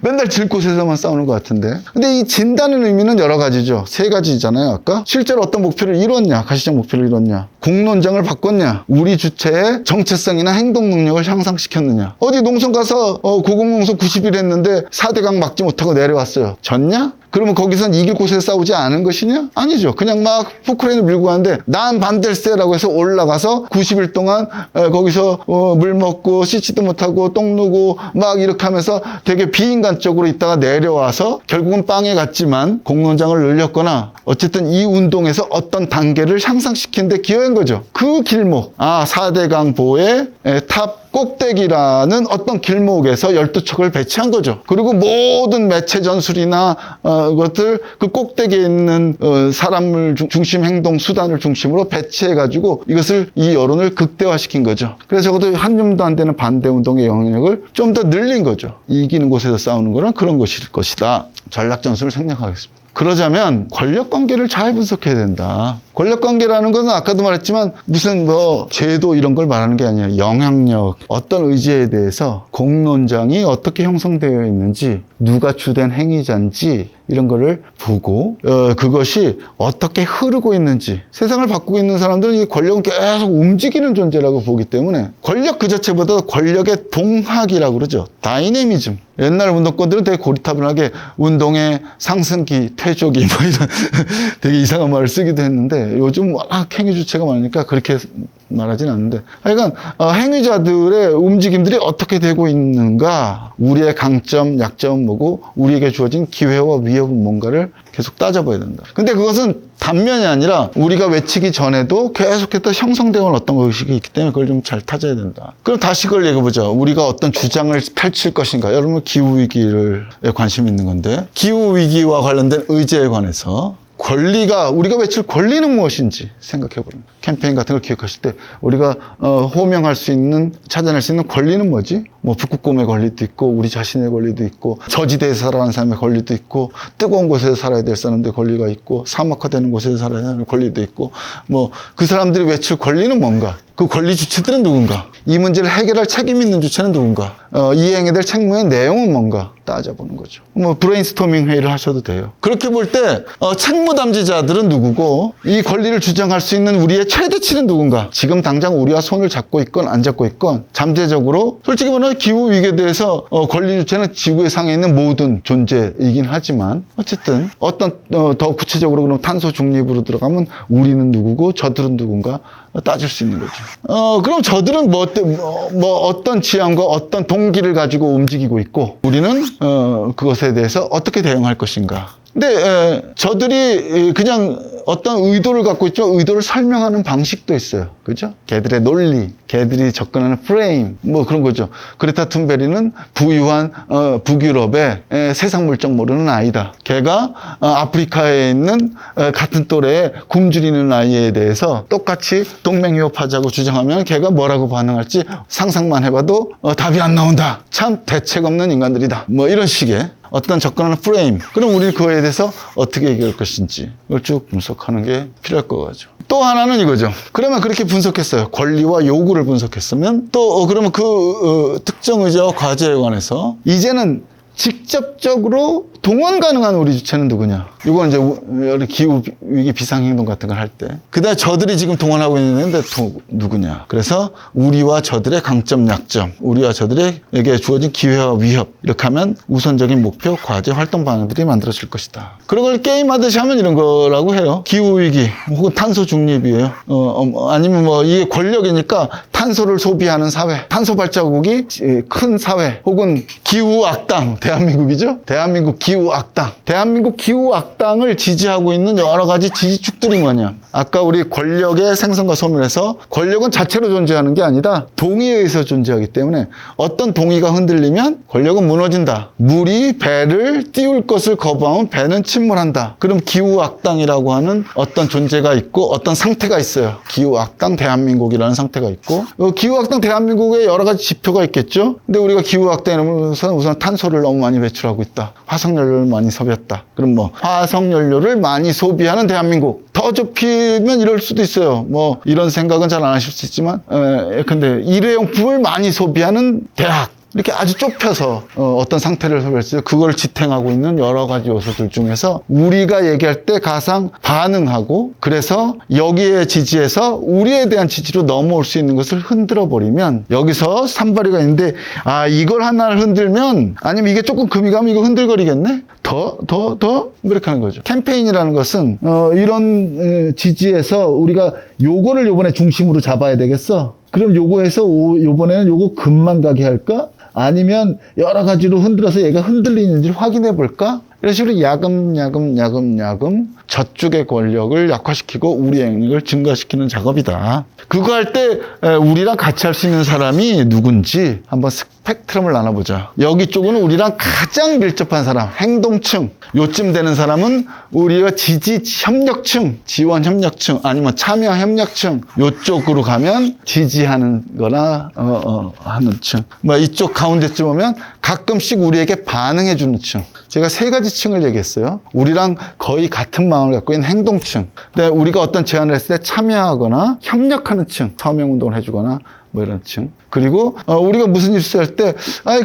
맨날 질 곳에서만 싸우는 것 같은데. 근데 이 진다는 의미는 여러 가지죠. 3가지잖아요. 아까 실제로 어떤 목표를 이뤘냐, 가시적 목표를 이뤘냐, 공론장을 바꿨냐, 우리 주체의 정체성이나 행동 능력을 향상시켰느냐. 어디 농성 가서 고공농성 90일 했는데 4대강 막지 못하고 내려왔어요. 졌냐? 그러면 거기선 이길 곳에서 싸우지 않은 것이냐? 아니죠. 그냥 막 포크레인을 밀고 가는데 난 반댈세라고 해서 올라가서 90일 동안 거기서 물 먹고 씻지도 못하고 똥 누고 막 이렇게 하면서 되게 비인간적으로 있다가 내려와서 결국은 빵에 갔지만 공론장을 늘렸거나 어쨌든 이 운동에서 어떤 단계를 향상시키는 데 기여한 거죠. 그 길목, 4대강 보의 탑 꼭대기라는 어떤 길목에서 12척을 배치한 거죠. 그리고 모든 매체 전술이나 것들 그 꼭대기에 있는 사람을 중심 행동 수단을 중심으로 배치해가지고 이것을 이 여론을 극대화시킨 거죠. 그래서 적어도 한 줌도 안 되는 반대 운동의 영향력을 좀 더 늘린 거죠. 이기는 곳에서 싸우는 거는 그런 것일 것이다. 전략 전술을 생략하겠습니다. 그러자면 권력관계를 잘 분석해야 된다. 권력관계라는 것은 아까도 말했지만 무슨 제도 이런 걸 말하는 게 아니라 영향력, 어떤 의지에 대해서 공론장이 어떻게 형성되어 있는지, 누가 주된 행위자인지 이런 거를 보고 그것이 어떻게 흐르고 있는지. 세상을 바꾸고 있는 사람들은 이 권력은 계속 움직이는 존재라고 보기 때문에 권력 그 자체보다 권력의 동학이라고 그러죠. 다이내미즘. 옛날 운동권들은 되게 고리타분하게 운동의 상승기, 퇴조기 뭐 이런 되게 이상한 말을 쓰기도 했는데 요즘 워낙 행위 주체가 많으니까 그렇게 말하진 않는데 하여간 행위자들의 움직임들이 어떻게 되고 있는가, 우리의 강점, 약점은 뭐고 우리에게 주어진 기회와 위협은 뭔가를 계속 따져봐야 된다. 근데 그것은 단면이 아니라 우리가 외치기 전에도 계속해서 형성되어 온 어떤 것이 있기 때문에 그걸 좀 잘 타져야 된다. 그럼 다시 그걸 얘기해보자. 우리가 어떤 주장을 펼칠 것인가. 여러분 기후위기에 관심 있는 건데 기후위기와 관련된 의제에 관해서 권리가, 우리가 외칠 권리는 무엇인지 생각해보는 캠페인 같은 걸 기획하실 때 우리가 호명할 수 있는, 찾아낼 수 있는 권리는 뭐지? 뭐 북극곰의 권리도 있고 우리 자신의 권리도 있고 저지대에서 살아가는 사람의 권리도 있고 뜨거운 곳에서 살아야 될 사람들의 권리가 있고 사막화되는 곳에서 살아야 하는 권리도 있고 뭐 그 사람들이 외칠 권리는 뭔가? 그 권리 주체들은 누군가? 이 문제를 해결할 책임 있는 주체는 누군가? 이행해야 될 책무의 내용은 뭔가? 따져보는 거죠. 뭐 브레인스토밍 회의를 하셔도 돼요. 그렇게 볼 때 책무 담지자들은 누구고 이 권리를 주장할 수 있는 우리의 최대치는 누군가? 지금 당장 우리와 손을 잡고 있건 안 잡고 있건 잠재적으로 솔직히 말하면 기후위기에 대해서 권리 주체는 지구의 상에 있는 모든 존재이긴 하지만 어쨌든 어떤 더 구체적으로 그럼 탄소 중립으로 들어가면 우리는 누구고 저들은 누군가 따질 수 있는 거죠. 그럼 저들은 어떤 지향과 어떤 동기를 가지고 움직이고 있고 우리는 그것에 대해서 어떻게 대응할 것인가. 근데 저들이 그냥 어떤 의도를 갖고 있죠. 의도를 설명하는 방식도 있어요. 그죠? 걔들의 논리, 걔들이 접근하는 프레임, 뭐 그런 거죠. 그레타 툰베리는 부유한 북유럽의 세상 물정 모르는 아이다. 걔가 아프리카에 있는 같은 또래의 굶주리는 아이에 대해서 똑같이 동맹유업하자고 주장하면 걔가 뭐라고 반응할지 상상만 해봐도 답이 안 나온다. 참 대책 없는 인간들이다. 뭐 이런 식의 어떤 접근하는 프레임. 그럼 우리 그거에 대해서 어떻게 얘기할 것인지 이걸 쭉 분석하는 게 필요할 것 같죠. 또 하나는 이거죠. 그러면 그렇게 분석했어요. 권리와 요구를 분석했으면 또 그러면 그 특정 의제와 과제에 관해서 이제는 직접적으로 동원 가능한 우리 주체는 누구냐? 이건 이제 기후위기 비상행동 같은 걸 할 때. 그 다음에 저들이 지금 동원하고 있는데 누구냐? 그래서 우리와 저들의 강점, 약점, 우리와 저들에게 주어진 기회와 위협. 이렇게 하면 우선적인 목표, 과제, 활동 방향들이 만들어질 것이다. 그런 걸 게임하듯이 하면 이런 거라고 해요. 기후위기, 혹은 탄소 중립이에요. 아니면 뭐 이게 권력이니까 탄소를 소비하는 사회, 탄소 발자국이 큰 사회, 혹은 기후악당, 대한민국이죠? 대한민국 기후악당. 대한민국 기후악당을 지지하고 있는 여러 가지 지지축들이 뭐냐. 아까 우리 권력의 생성과 소멸에서 권력은 자체로 존재하는 게 아니다. 동의에 의해서 존재하기 때문에 어떤 동의가 흔들리면 권력은 무너진다. 물이 배를 띄울 것을 거부하면 배는 침몰한다. 그럼 기후악당이라고 하는 어떤 존재가 있고 어떤 상태가 있어요. 기후악당 대한민국이라는 상태가 있고 기후악당 대한민국에 여러 가지 지표가 있겠죠. 근데 우리가 기후악당이라면서 우선 탄소를 너무 많이 배출하고 있다. 화석연료를 많이 소비했다. 그럼 뭐 화석연료를 많이 소비하는 대한민국. 더 좁히면 이럴 수도 있어요. 뭐 이런 생각은 잘 안 하실 수 있지만 근데 일회용품을 많이 소비하는 대학. 이렇게 아주 좁혀서 어떤 상태를 소비했어요. 그걸 지탱하고 있는 여러 가지 요소들 중에서 우리가 얘기할 때 가장 반응하고 그래서 여기에 지지해서 우리에 대한 지지로 넘어올 수 있는 것을 흔들어 버리면 여기서 산발이가 있는데 이걸 하나를 흔들면 아니면 이게 조금 금이 가면 이거 흔들거리겠네? 더 이렇게 하는 거죠. 캠페인이라는 것은 이런 지지에서 우리가 요거를 요번에 중심으로 잡아야 되겠어. 그럼 요거에서 요번에는 요거 금만 가게 할까? 아니면 여러 가지로 흔들어서 얘가 흔들리는지 확인해 볼까? 이런 식으로 야금 저쪽의 권력을 약화시키고 우리의 영역을 증가시키는 작업이다. 그거 할 때 우리랑 같이 할 수 있는 사람이 누군지 한번 스펙트럼을 나눠보자. 여기 쪽은 우리랑 가장 밀접한 사람, 행동층. 요쯤 되는 사람은 우리가 지지 협력층, 지원 협력층, 아니면 참여 협력층. 요쪽으로 가면 지지하는 거나 하는 층. 뭐 이쪽 가운데쯤 오면 가끔씩 우리에게 반응해 주는 층. 제가 세 가지 층을 얘기했어요. 우리랑 거의 같은 마음을 갖고 있는 행동층. 근데 우리가 어떤 제안을 했을 때 참여하거나 협력하는 층. 서명운동을 해주거나 뭐 이런 층. 그리고 우리가 무슨 일 있을 때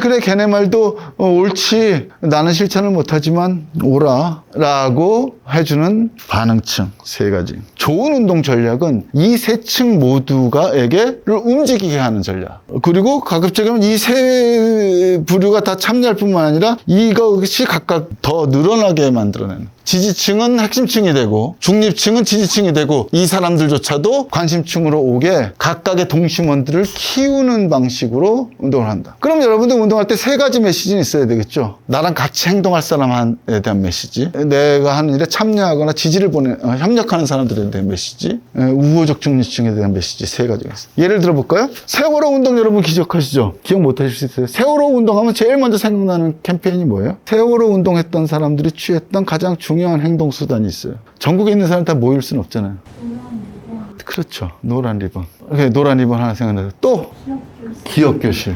그래 걔네 말도 옳지 나는 실천을 못하지만 오라 라고 해주는 반응층. 세 가지. 좋은 운동 전략은 이 세 층 모두가에게를 움직이게 하는 전략. 그리고 가급적이면 이 세 부류가 다 참여할 뿐만 아니라 이것이 각각 더 늘어나게 만들어내는. 지지층은 핵심층이 되고 중립층은 지지층이 되고 이 사람들조차도 관심층으로 오게 각각의 동심원들을 키우는 방식으로 운동을 한다. 그럼 여러분들 운동할 때 세 가지 메시지는 있어야 되겠죠. 나랑 같이 행동할 사람에 대한 메시지, 내가 하는 일에 참여하거나 지지를 협력하는 사람들에 대한 메시지, 우호적 중립층에 대한 메시지 세 가지가 있어요. 예를 들어볼까요? 세월호 운동 여러분 기억하시죠? 기억 못 하실 수 있어요. 세월호 운동하면 제일 먼저 생각나는 캠페인이 뭐예요? 세월호 운동했던 사람들이 취했던 가장 중요한 행동 수단이 있어요. 전국에 있는 사람 다 모일 수는 없잖아요. 그렇죠. 노란 리본. 노란 리본 하나 생각나요. 또 기억교실.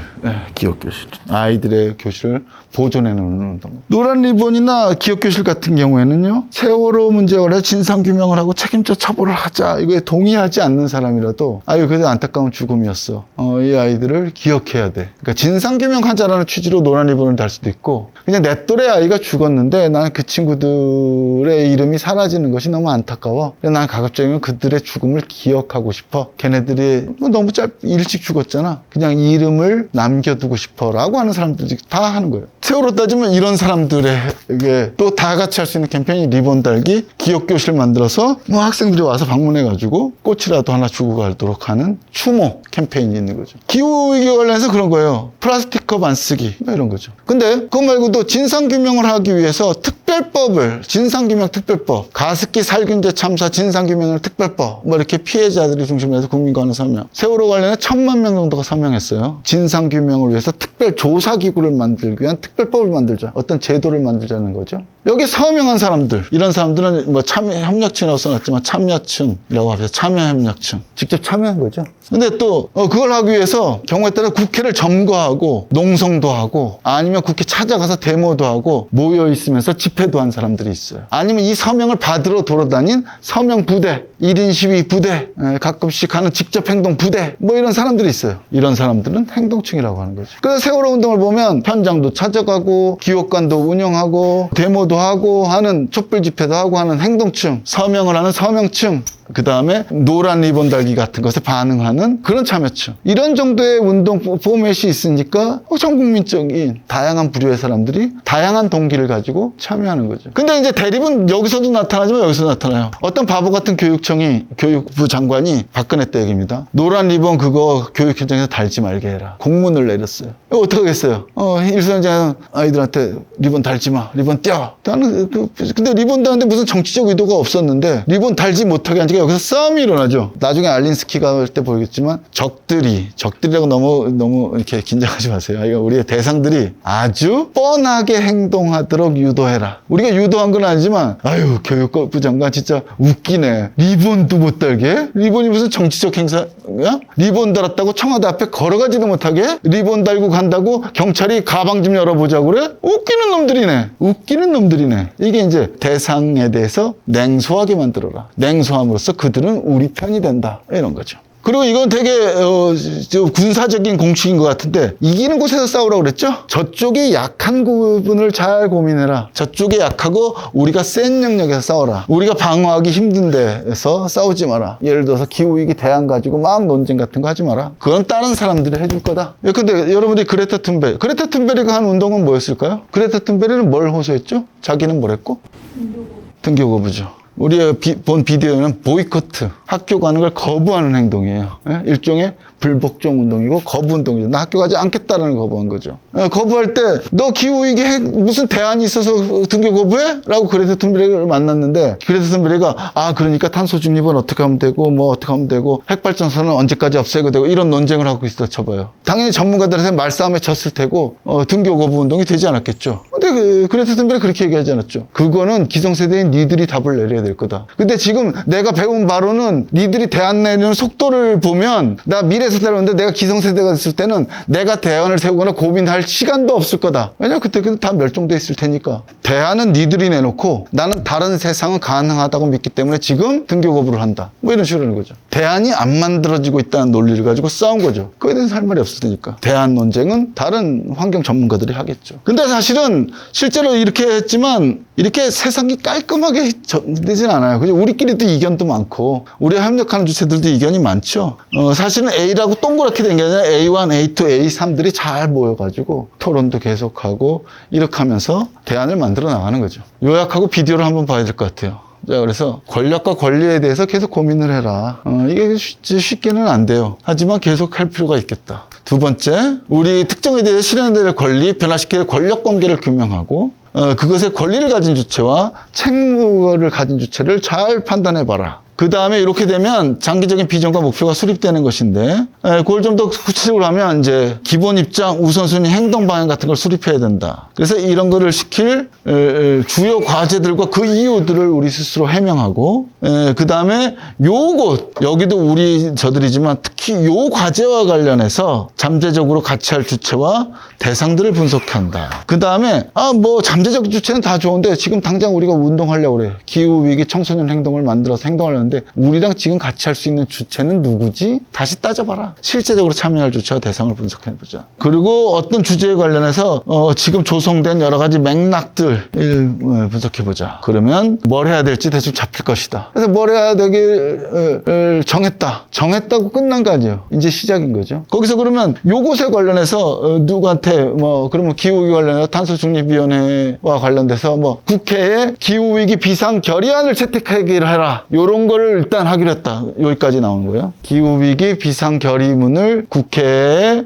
기억교실. 아이들의 교실을 보존해놓는 운동. 노란 리본이나 기억교실 같은 경우에는요, 세월호 문제와 관해 진상규명을 하고 책임져 처벌을 하자. 이거에 동의하지 않는 사람이라도, 그래도 안타까운 죽음이었어. 이 아이들을 기억해야 돼. 그러니까 진상규명하자라는 취지로 노란 리본을 달 수도 있고, 그냥 내 또래 아이가 죽었는데 나는 그 친구들의 이름이 사라지는 것이 너무 안타까워. 난 가급적이면 그들의 죽음을 기억하고 싶어. 걔네들이 너무 일찍 죽었잖아. 그냥 이름을 남겨두고 싶어라고 하는 사람들이 다 하는 거예요. 세월호 따지면 이런 사람들에게 또 다 같이 할 수 있는 캠페인이 리본 달기, 기억교실 만들어서 뭐 학생들이 와서 방문해가지고 꽃이라도 하나 주고 가도록 하는 추모 캠페인이 있는 거죠. 기후위기 관련해서 그런 거예요. 플라스틱 컵 안 쓰기 이런 거죠. 근데 그거 말고도 진상규명을 하기 위해서 특별법을, 진상규명특별법, 가습기 살균제 참사 진상규명을 특별법, 뭐 이렇게 피해자들이 중심으로 해서 국민과는 서명. 세월호 관련해 1000만 명 정도가 서명했어요. 진상규명을 위해서 특별조사기구를 만들기 위한 특별법을 만들자. 어떤 제도를 만들자는 거죠. 여기 서명한 사람들, 이런 사람들은 뭐 협력층이라고 써놨지만 참여층이라고 합니다. 참여협력층. 직접 참여한 거죠. 근데 또 그걸 하기 위해서 경우에 따라 국회를 점거하고 농성도 하고 아니면 국회 찾아가서 데모도 하고 모여 있으면서 집회도 한 사람들이 있어요. 아니면 이 서명을 받으러 돌아다닌 서명 부대, 1인 시위 부대, 가끔씩 하는 직접 행동 부대, 뭐 이런 사람들이 있어요. 이런 사람들은 행동층이라고 하는 거죠. 그래서 세월호 운동을 보면 현장도 찾아가고 기획관도 운영하고 데모도 하고 하는 촛불 집회도 하고 하는 행동층, 서명을 하는 서명층, 그 다음에 노란 리본 달기 같은 것에 반응하는 그런 참여층. 이런 정도의 운동 포맷이 있으니까 전 국민적인 다양한 부류의 사람들이 다양한 동기를 가지고 참여하는 거죠. 근데 이제 대립은 여기서도 나타나지만 여기서 나타나요. 어떤 바보 같은 교육부 장관이 박근혜 때 얘기입니다. 노란 리본 그거 교육 현장에서 달지 말게 해라. 공문을 내렸어요. 이거 어떡하겠어요? 일선장은 아이들한테 리본 달지 마. 리본 떼어. 근데 리본 다는데 무슨 정치적 의도가 없었는데 리본 달지 못하게 하니까 여기서 싸움이 일어나죠. 나중에 알린스키가 할 때 보겠지만 적들이라고 너무 이렇게 긴장하지 마세요. 이거 우리의 대상들이 아주 뻔하게 행동하도록 유도해라. 우리가 유도한 건 아니지만 아유 교육부 장관 진짜 웃기네. 리본도 못 달게? 리본이 무슨 정치적 행사야? 리본 달았다고 청와대 앞에 걸어가지도 못하게? 리본 달고 간다고 경찰이 가방 좀 열어보자고 그래? 웃기는 놈들이네. 이게 이제 대상에 대해서 냉소하게 만들어라. 냉소함으로써 그들은 우리 편이 된다. 이런 거죠. 그리고 이건 되게 군사적인 공식인 것 같은데 이기는 곳에서 싸우라고 그랬죠? 저쪽이 약한 부분을 잘 고민해라. 저쪽이 약하고 우리가 센 영역에서 싸워라. 우리가 방어하기 힘든 데에서 싸우지 마라. 예를 들어서 기후위기 대안 가지고 막 논쟁 같은 거 하지 마라. 그건 다른 사람들이 해줄 거다. 근데 여러분들이 그레타 툰베리가 한 운동은 뭐였을까요? 그레타 툰베리는 뭘 호소했죠? 자기는 뭘 했고? 등교 거부죠. 우리가 본 비디오는 보이코트, 학교 가는 걸 거부하는 행동이에요. 일종의 불복종 운동이고 거부 운동이죠. 나 학교 가지 않겠다는 걸 거부한 거죠. 거부할 때 너 기후위기 무슨 대안이 있어서 등교 거부해? 라고 그레타 툰베리를 만났는데 그레타 툰베리가 그러니까 탄소 중립은 어떻게 하면 되고 뭐 어떻게 하면 되고 핵발전소는 언제까지 없애고 되고 이런 논쟁을 하고 있어 쳐봐요. 당연히 전문가들한테 말싸움에 졌을 테고 등교 거부 운동이 되지 않았겠죠. 근데 그레타 툰베리 그렇게 얘기하지 않았죠. 그거는 기성세대인 니들이 답을 내려야 될 거다. 근데 지금 내가 배운 바로는 니들이 대안 내리는 속도를 보면 나 미래 세대로는데 내가 기성세대가 됐을 때는 내가 대안을 세우거나 고민할 시간도 없을 거다. 왜냐면 그때 다 멸종돼 있을 테니까. 대안은 니들이 내놓고 나는 다른 세상은 가능하다고 믿기 때문에 지금 등교 거부를 한다. 뭐 이런 식으로 하는 거죠. 대안이 안 만들어지고 있다는 논리를 가지고 싸운 거죠. 그거에 대해서 할 말이 없을 테니까. 대안 논쟁은 다른 환경 전문가들이 하겠죠. 근데 사실은 실제로 이렇게 했지만 이렇게 세상이 깔끔하게 되진 않아요. 그죠? 우리끼리도 이견도 많고 우리와 협력하는 주체들도 이견이 많죠. 사실은 A라고 동그랗게 된 게 아니라 A1, A2, A3들이 잘 모여가지고 토론도 계속하고 이렇게 하면서 대안을 만들어 나가는 거죠. 요약하고 비디오를 한번 봐야 될 것 같아요. 자, 그래서 권력과 권리에 대해서 계속 고민을 해라. 이게 쉽게는 안 돼요. 하지만 계속 할 필요가 있겠다. 두 번째, 우리 특정에 대해 실현될 권리, 변화시킬 권력 관계를 규명하고 그것의 권리를 가진 주체와 책무를 가진 주체를 잘 판단해봐라. 그 다음에 이렇게 되면 장기적인 비전과 목표가 수립되는 것인데, 그걸 좀 더 구체적으로 하면 이제 기본 입장, 우선순위, 행동 방향 같은 걸 수립해야 된다. 그래서 이런 거를 시킬 주요 과제들과 그 이유들을 우리 스스로 해명하고, 그 다음에 요것, 여기도 우리 저들이지만 특히 요 과제와 관련해서 잠재적으로 같이 할 주체와 대상들을 분석한다. 그 다음에 뭐 잠재적 주체는 다 좋은데 지금 당장 우리가 운동하려고 그래. 기후위기 청소년 행동을 만들어서 행동하려는데 우리랑 지금 같이 할 수 있는 주체는 누구지? 다시 따져봐라. 실제적으로 참여할 주체와 대상을 분석해보자. 그리고 어떤 주제에 관련해서 지금 조성된 여러 가지 맥락들을 분석해보자. 그러면 뭘 해야 될지 대충 잡힐 것이다. 그래서 뭘 해야 되길 정했다. 정했다고 끝난 거 아니에요. 이제 시작인 거죠. 거기서 그러면 요것에 관련해서 누구한테 그러면 기후위기 관련해서 탄소중립위원회와 관련돼서 국회에 기후위기 비상 결의안을 채택하기를 해라. 요런 걸 이거를 일단 하기로 했다. 여기까지 나오는 거예요. 기후위기 비상결의문을 국회에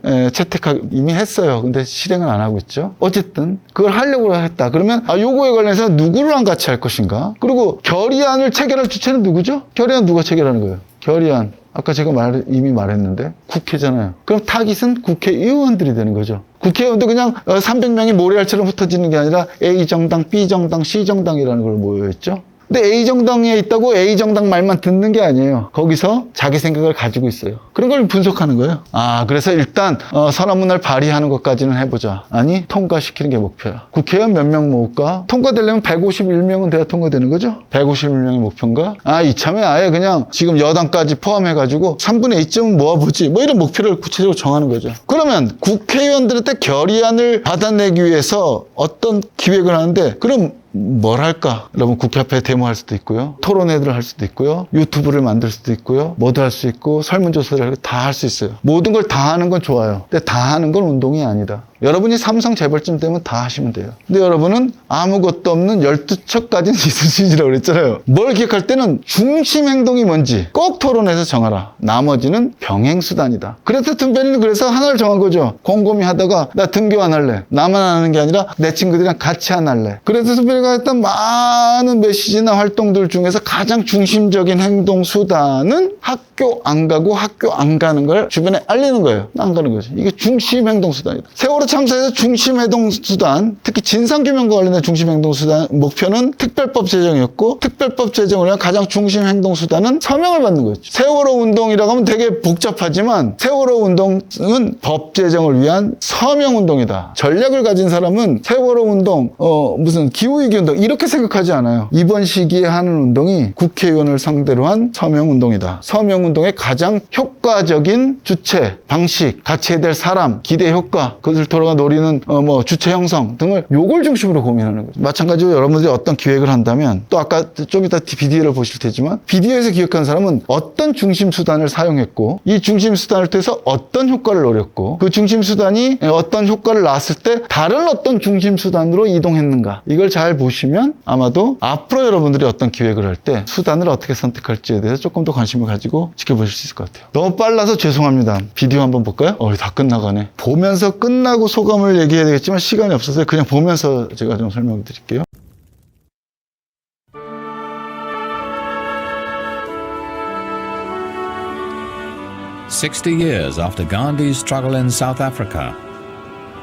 이미 했어요. 근데 실행을 안 하고 있죠. 어쨌든 그걸 하려고 했다. 그러면 요거에 관련해서 누구랑 같이 할 것인가? 그리고 결의안을 체결할 주체는 누구죠? 결의안 누가 체결하는 거예요? 결의안. 아까 제가 이미 말했는데 국회잖아요. 그럼 타깃은 국회의원들이 되는 거죠. 국회의원도 그냥 300명이 모래알처럼 흩어지는 게 아니라 A정당, B정당, C정당이라는 걸 모여있죠. 근데 A정당에 있다고 A정당 말만 듣는 게 아니에요. 거기서 자기 생각을 가지고 있어요. 그런 걸 분석하는 거예요. 그래서 일단 선언문을 발의하는 것까지는 해보자. 아니, 통과시키는 게 목표야. 국회의원 몇 명 모을까? 통과되려면 151명은 돼야 통과되는 거죠? 151명의 목표인가? 이참에 아예 그냥 지금 여당까지 포함해가지고 3분의 2점은 모아보지. 뭐 이런 목표를 구체적으로 정하는 거죠. 그러면 국회의원들한테 결의안을 받아내기 위해서 어떤 기획을 하는데, 그럼 뭘 할까? 여러분, 국회 앞에 데모할 수도 있고요. 토론회를 할 수도 있고요. 유튜브를 만들 수도 있고요. 뭐도 할 수 있고, 설문조사를 다 할 수 있어요. 모든 걸 다 하는 건 좋아요. 근데 다 하는 건 운동이 아니다. 여러분이 삼성 재벌쯤 되면 다 하시면 돼요. 근데 여러분은 아무것도 없는 12척 가진 이순신이라고 그랬잖아요. 뭘 기억할 때는 중심 행동이 뭔지 꼭 토론해서 정하라. 나머지는 병행수단이다. 그래서 툰베리는 그래서 하나를 정한 거죠. 곰곰이 하다가 나 등교 안 할래. 나만 하는 게 아니라 내 친구들이랑 같이 안 할래. 그래서 툰베리가 했던 많은 메시지나 활동들 중에서 가장 중심적인 행동 수단은 학교 안 가고 학교 안 가는 걸 주변에 알리는 거예요. 안 가는 거죠. 이게 중심 행동 수단이다. 세월호 참사에서 중심행동수단, 특히 진상규명과 관련된 중심행동수단 목표는 특별법 제정이었고, 특별법 제정을 위한 가장 중심행동수단은 서명을 받는 거였죠. 세월호 운동이라고 하면 되게 복잡하지만 세월호 운동은 법 제정을 위한 서명운동이다. 전략을 가진 사람은 세월호 운동, 무슨 기후위기 운동 이렇게 생각하지 않아요. 이번 시기에 하는 운동이 국회의원을 상대로 한 서명운동이다. 서명운동의 가장 효과적인 주체, 방식, 같이 해야 될 사람, 기대 효과, 그것을 돌아가 노리는 주체 형성 등을 요걸 중심으로 고민하는 거죠. 마찬가지로 여러분들이 어떤 기획을 한다면, 또 아까 좀 이따 비디오를 보실 테지만, 비디오에서 기획한 사람은 어떤 중심 수단을 사용했고, 이 중심 수단을 통해서 어떤 효과를 노렸고, 그 중심 수단이 어떤 효과를 낳았을 때 다른 어떤 중심 수단으로 이동했는가, 이걸 잘 보시면 아마도 앞으로 여러분들이 어떤 기획을 할 때 수단을 어떻게 선택할지에 대해서 조금 더 관심을 가지고 지켜보실 수 있을 것 같아요. 너무 빨라서 죄송합니다. 비디오 한번 볼까요? 다 끝나가네. 보면서 끝나고 소감을 얘기해야 되겠지만 시간이 없어서 그냥 보면서 제가 좀 설명을 드릴게요. "60 years after Gandhi's struggle in South Africa,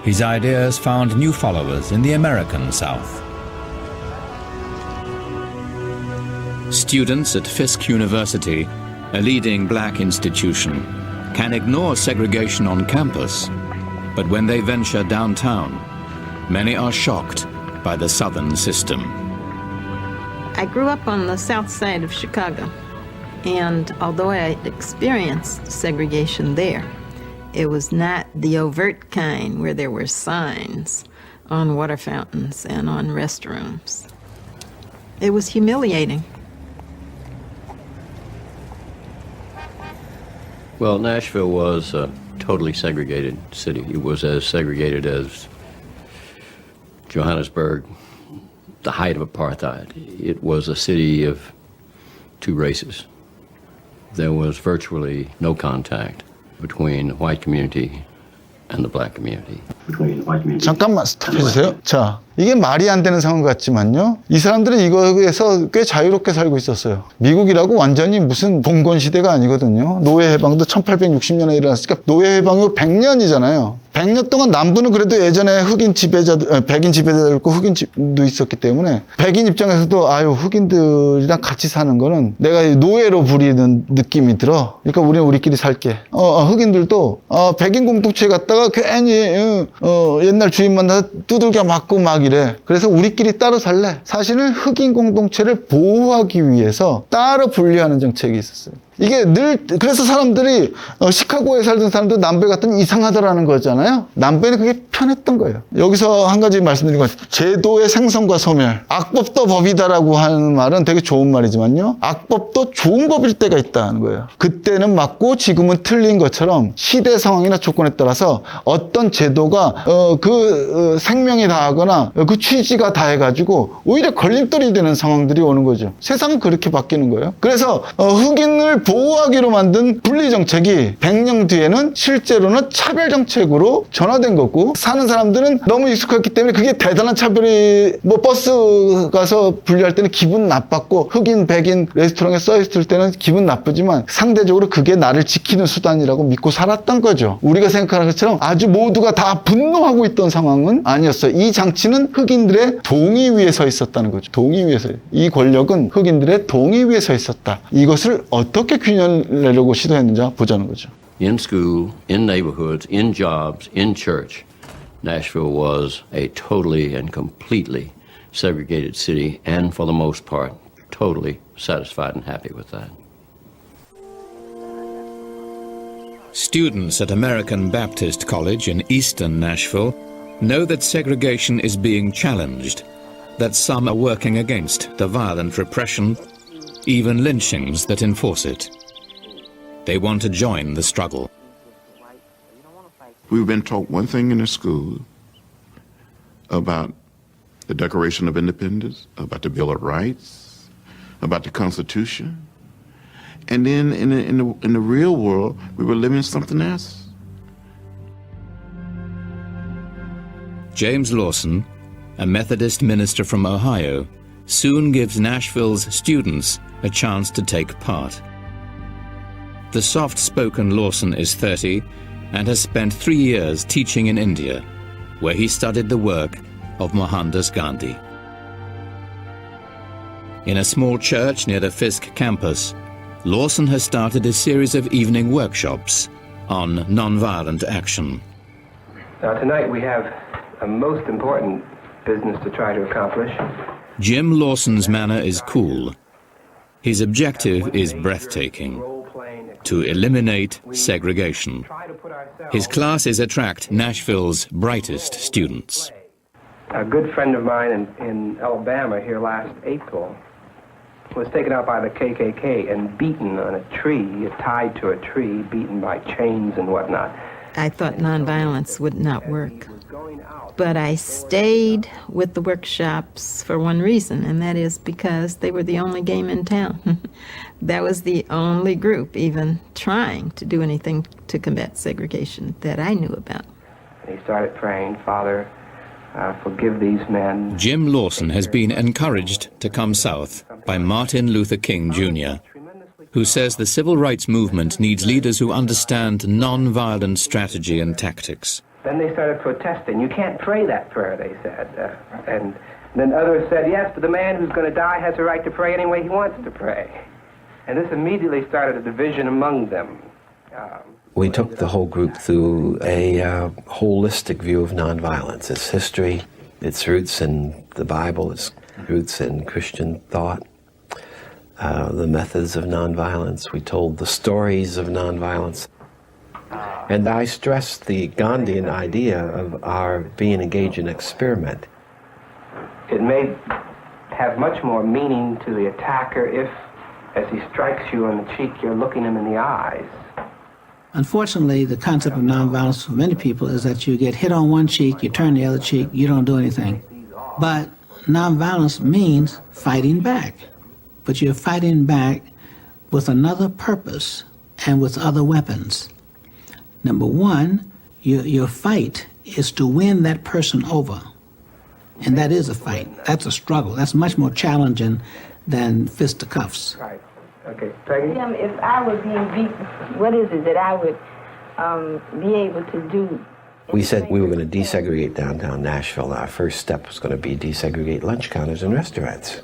his ideas found new followers in the American South. Students at Fisk University, a leading black institution, can ignore segregation on campus, but when they venture downtown, many are shocked by the Southern system." I grew up on the south side of Chicago, and although I experienced segregation there, it was not the overt kind where there were signs on water fountains and on restrooms. It was humiliating. Well, Nashville was a totally segregated city. It was as segregated as Johannesburg, the height of apartheid. It was a city of two races. There was virtually no contact between the white community and the black community. 잠깐만 스톱해주세요. 자, 이게 말이 안 되는 상황 같지만요, 이 사람들은 이거에서 꽤 자유롭게 살고 있었어요. 미국이라고 완전히 무슨 봉건 시대가 아니거든요. 노예 해방도 1860년에 일어났으니까 노예 해방 후 100년이잖아요. 100년 동안 남부는 그래도 예전에 흑인 지배자들, 백인 지배자들 있고 흑인도 있었기 때문에 백인 입장에서도 흑인들이랑 같이 사는 거는 내가 노예로 부리는 느낌이 들어. 그러니까 우리는 우리끼리 살게. 흑인들도 백인 공동체에 갔다가 괜히 옛날 주인 만나서 두들겨 맞고 막 이래. 그래서 우리끼리 따로 살래. 사실은 흑인 공동체를 보호하기 위해서 따로 분리하는 정책이 있었어요. 이게 늘 그래서 사람들이 시카고에 살던 사람들 남부에 갔더니 이상하더라는 거잖아요. 남부에는 그게 편했던 거예요. 여기서 한 가지 말씀드린 건 제도의 생성과 소멸. 악법도 법이다라고 하는 말은 되게 좋은 말이지만요. 악법도 좋은 법일 때가 있다는 거예요. 그때는 맞고 지금은 틀린 것처럼 시대 상황이나 조건에 따라서 어떤 제도가 생명이 다하거나 그 취지가 다해가지고 오히려 걸림돌이 되는 상황들이 오는 거죠. 세상은 그렇게 바뀌는 거예요. 그래서 흑인을 보호하기로 만든 분리정책이 100년 뒤에는 실제로는 차별정책으로 전화된 거고, 사는 사람들은 너무 익숙했기 때문에 그게 대단한 차별이, 뭐 버스 가서 분리할 때는 기분 나빴고 흑인, 백인 레스토랑에 써있을 때는 기분 나쁘지만 상대적으로 그게 나를 지키는 수단이라고 믿고 살았던 거죠. 우리가 생각하는 것처럼 아주 모두가 다 분노하고 있던 상황은 아니었어요. 이 장치는 흑인들의 동의 위에 서 있었다는 거죠. 동의 위에서. 이 권력은 흑인들의 동의 위에 서 있었다. 이것을 어떻게 균형을 내려고 시도했는지 보자는 거죠. In school, in neighborhoods, in jobs, in church, Nashville was a totally and completely segregated city, and for the most part, totally satisfied and happy with that. Students at American Baptist College in eastern Nashville know that segregation is being challenged, that some are working against the violent repression, even lynchings that enforce it. They want to join the struggle. We've been taught one thing in the school about the Declaration of Independence, about the Bill of Rights, about the Constitution. And then in the real world, we were living something else. James Lawson, a Methodist minister from Ohio, soon gives Nashville's students a chance to take part. The soft-spoken Lawson is 30 and has spent 3 years teaching in India, where he studied the work of Mohandas Gandhi. In a small church near the Fisk campus, Lawson has started a series of evening workshops on nonviolent action. Now tonight we have a most important business to try to accomplish. Jim Lawson's manner is cool. His objective is breathtaking: to eliminate segregation. His classes attract Nashville's brightest students. A good friend of mine in Alabama here last April was taken out by the KKK and beaten on a tree, tied to a tree, beaten by chains and whatnot. I thought nonviolence would not work. But I stayed with the workshops for one reason, and that is because they were the only game in town. That was the only group even trying to do anything to combat segregation that I knew about. And he started praying, Father, forgive these men. Jim Lawson has been encouraged to come south by Martin Luther King Jr., who says the civil rights movement needs leaders who understand non-violent strategy and tactics. Then they started protesting. You can't pray that prayer, they said. And then others said, yes, but the man who's going to die has a right to pray any way he wants to pray. And this immediately started a division among them. We took the whole group through a holistic view of nonviolence, its history, its roots in the Bible, its roots in Christian thought, the methods of nonviolence. We told the stories of nonviolence. And I stressed the Gandhian idea of our being engaged in experiment. It may have much more meaning to the attacker if, as he strikes you on the cheek, you're looking him in the eyes. Unfortunately, the concept of nonviolence for many people is that you get hit on one cheek, you turn the other cheek, you don't do anything. But nonviolence means fighting back. But you're fighting back with another purpose and with other weapons. Number one, your fight is to win that person over. And that is a fight. That's a struggle. That's much more challenging than fisticuffs. Right. Okay. Peggy? Jim, if I were being beaten, what is it that I would be able to do? We said we were going to desegregate downtown Nashville. Our first step was going to be desegregate lunch counters and restaurants.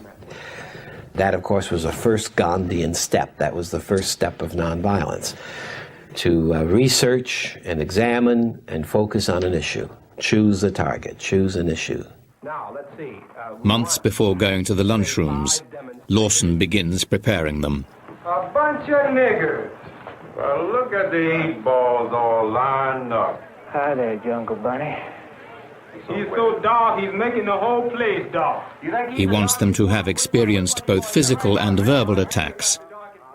That, of course, was the first Gandhian step. That was the first step of nonviolence. To research and examine and focus on an issue. Choose a target, choose an issue. Now, let's see. Months before going to the lunchrooms, Lawson begins preparing them. A bunch of niggers. Well, look at the 8 balls all lined up. Hi there, Jungle Bunny. He's so dark, he's making the whole place dark. He wants them to have experienced both physical and verbal attacks,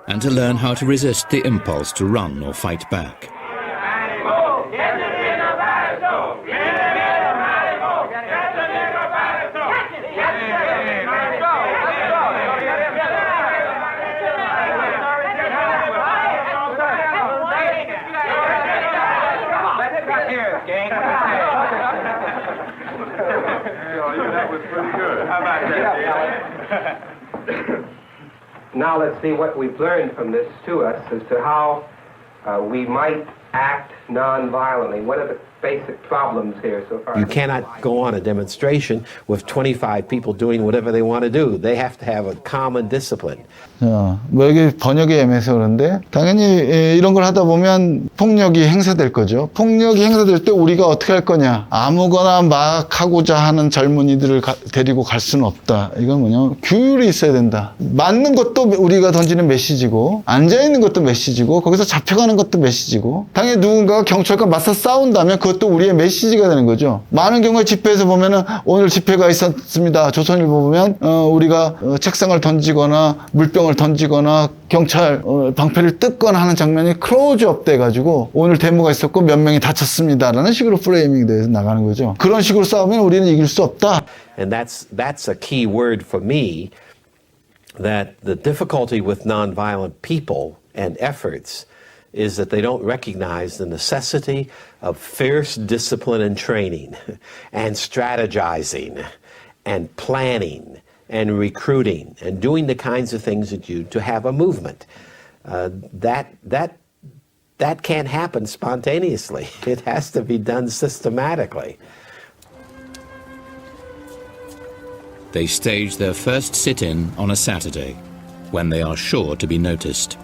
and to learn how to resist the impulse to run or fight back. That was pretty good. How about that? Now let's see what we've learned from this to us as to how we might act non-violently. What are the basic problems here so far? You cannot go on a demonstration with 25 people doing whatever they want to do. They have to have a common discipline. 뭐 여기 번역이 애매해서 그런데 당연히 이런 걸 하다 보면 폭력이 행사될 거죠. 폭력이 행사될 때 우리가 어떻게 할 거냐. 아무거나 막 하고자 하는 젊은이들을 데리고 갈 수는 없다. 이건 뭐냐면 규율이 있어야 된다. 맞는 것도 우리가 던지는 메시지고 앉아있는 것도 메시지고 거기서 잡혀가는 것도 메시지고 당연히 누군가가 경찰과 맞서 싸운다면 그것도 우리의 메시지가 되는 거죠. 많은 경우에 집회에서 보면은 오늘 집회가 있었습니다. 조선일보 보면 우리가 책상을 던지거나 물병을 던지거나 경찰 방패를 뜯거나 하는 장면이 클로즈업 돼가지고 오늘 데모가 있었고 몇 명이 다쳤습니다라는 식으로 프레이밍 돼서 나가는 거죠. 그런 식으로 싸우면 우리는 이길 수 없다. And that's a key word for me, that the difficulty with nonviolent people and efforts is that they don't recognize the necessity of fierce discipline and training and strategizing and planning and recruiting and doing the kinds of things that you to have a movement. That can't happen spontaneously. It has to be done systematically. They stage their first sit-in on a Saturday, when they are sure to be noticed.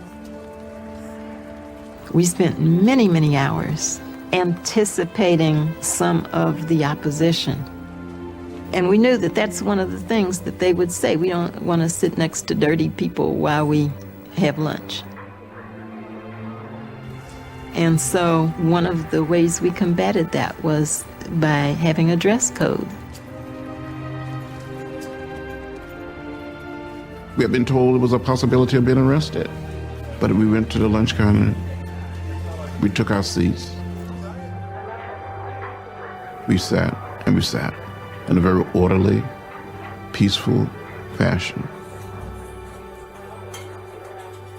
We spent many, many hours anticipating some of the opposition. And we knew that that's one of the things that they would say. We don't want to sit next to dirty people while we have lunch. And so one of the ways we combated that was by having a dress code. We had been told there was a possibility of being arrested. But we went to the lunch counter. We took our seats. We sat and we sat in a very orderly, peaceful fashion.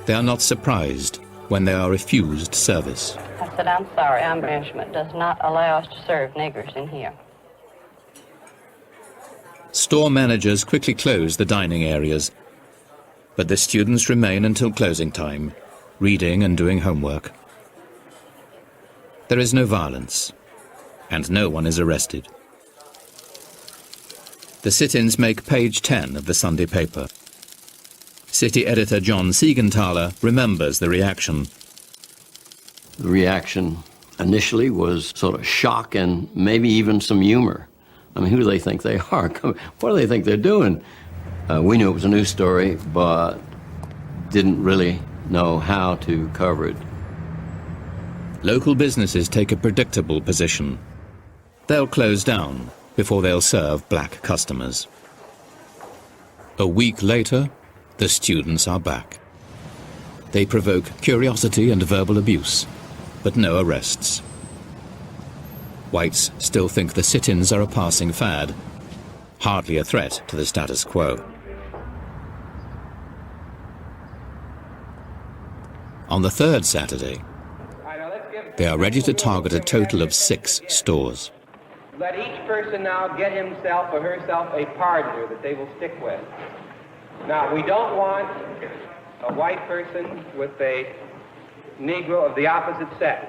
They are not surprised when they are refused service. I said, I'm sorry, our management does not allow us to serve niggers in here. Store managers quickly close the dining areas, but the students remain until closing time, reading and doing homework. There is no violence, and no one is arrested. The sit-ins make page 10 of the Sunday paper. City editor John Siegenthaler remembers the reaction. The reaction initially was sort of shock and maybe even some humor. I mean, who do they think they are? What do they think they're doing? We knew it was a news story, but didn't really know how to cover it. Local businesses take a predictable position. They'll close down before they'll serve black customers. A week later, the students are back. They provoke curiosity and verbal abuse, but no arrests. Whites still think the sit-ins are a passing fad, hardly a threat to the status quo. On the third Saturday, they are ready to target a total of 6 stores. Let each person now get himself or herself a partner that they will stick with. Now, we don't want a white person with a Negro of the opposite sex.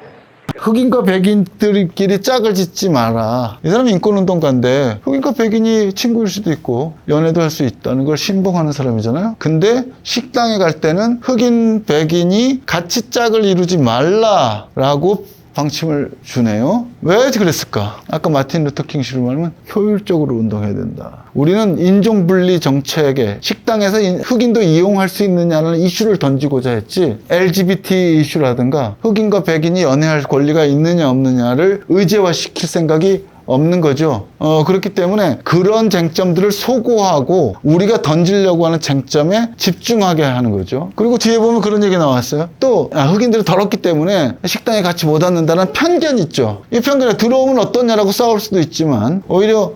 흑인과 백인들끼리 짝을 짓지 마라. 이 사람이 인권운동가인데 흑인과 백인이 친구일 수도 있고 연애도 할 수 있다는 걸 신봉하는 사람이잖아요. 근데 식당에 갈 때는 흑인, 백인이 같이 짝을 이루지 말라라고 방침을 주네요. 왜 그랬을까? 아까 마틴 루터 킹 씨로 말하면 효율적으로 운동해야 된다. 우리는 인종분리 정책에 식당에서 흑인도 이용할 수 있느냐는 이슈를 던지고자 했지, LGBT 이슈라든가 흑인과 백인이 연애할 권리가 있느냐 없느냐를 의제화시킬 생각이 없는 거죠. 그렇기 때문에 그런 쟁점들을 소고하고 우리가 던지려고 하는 쟁점에 집중하게 하는 거죠. 그리고 뒤에 보면 그런 얘기 나왔어요. 또 흑인들이 더럽기 때문에 식당에 같이 못 앉는다는 편견이 있죠. 이 편견에 들어오면 어떠냐라고 싸울 수도 있지만 오히려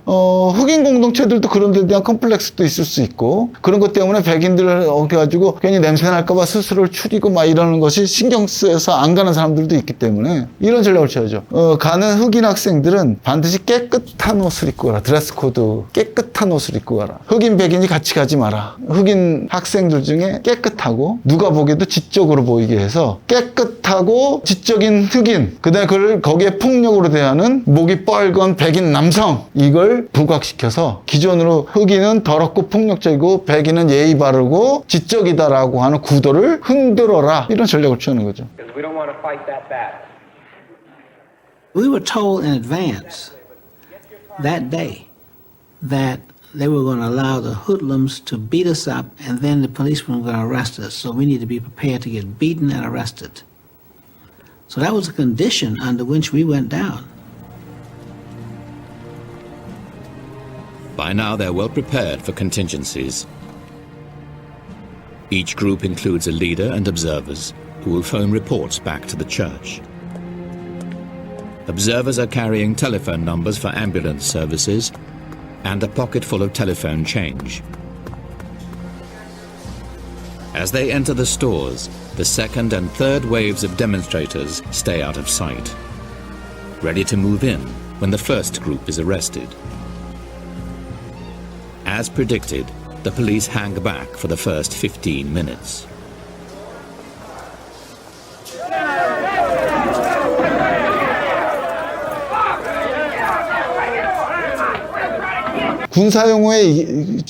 흑인 공동체들도 그런 데 대한 컴플렉스도 있을 수 있고, 그런 것 때문에 백인들을 가지고 괜히 냄새 날까 봐 스스로를 추리고 막 이러는 것이 신경 쓰여서 안 가는 사람들도 있기 때문에 이런 전략을 취하죠. 가는 흑인 학생들은 반드시 깨끗한 옷을 입고 가라. 드레스 코드 깨끗한 옷을 입고 가라. 흑인 백인이 같이 가지 마라. 흑인 학생들 중에 깨끗하고 누가 보기에도 지적으로 보이게 해서 깨끗하고 지적인 흑인, 그다음에 그걸 거기에 폭력으로 대하는 목이 뻘건 백인 남성, 이걸 부각시켜서 기존으로 흑인은 더럽고 폭력적이고 백인은 예의 바르고 지적이다라고 하는 구도를 흔들어라, 이런 전략을 취하는 거죠. We don't want to fight that battle. We were told in advance that day that they were going to allow the hoodlums to beat us up and then the policemen were going to arrest us. So we need to be prepared to get beaten and arrested. So that was a condition under which we went down. By now, they're well prepared for contingencies. Each group includes a leader and observers who will phone reports back to the church. Observers are carrying telephone numbers for ambulance services and a pocket full of telephone change. As they enter the stores, the second and third waves of demonstrators stay out of sight, ready to move in when the first group is arrested. As predicted, the police hang back for the first 15 minutes. 군사용어에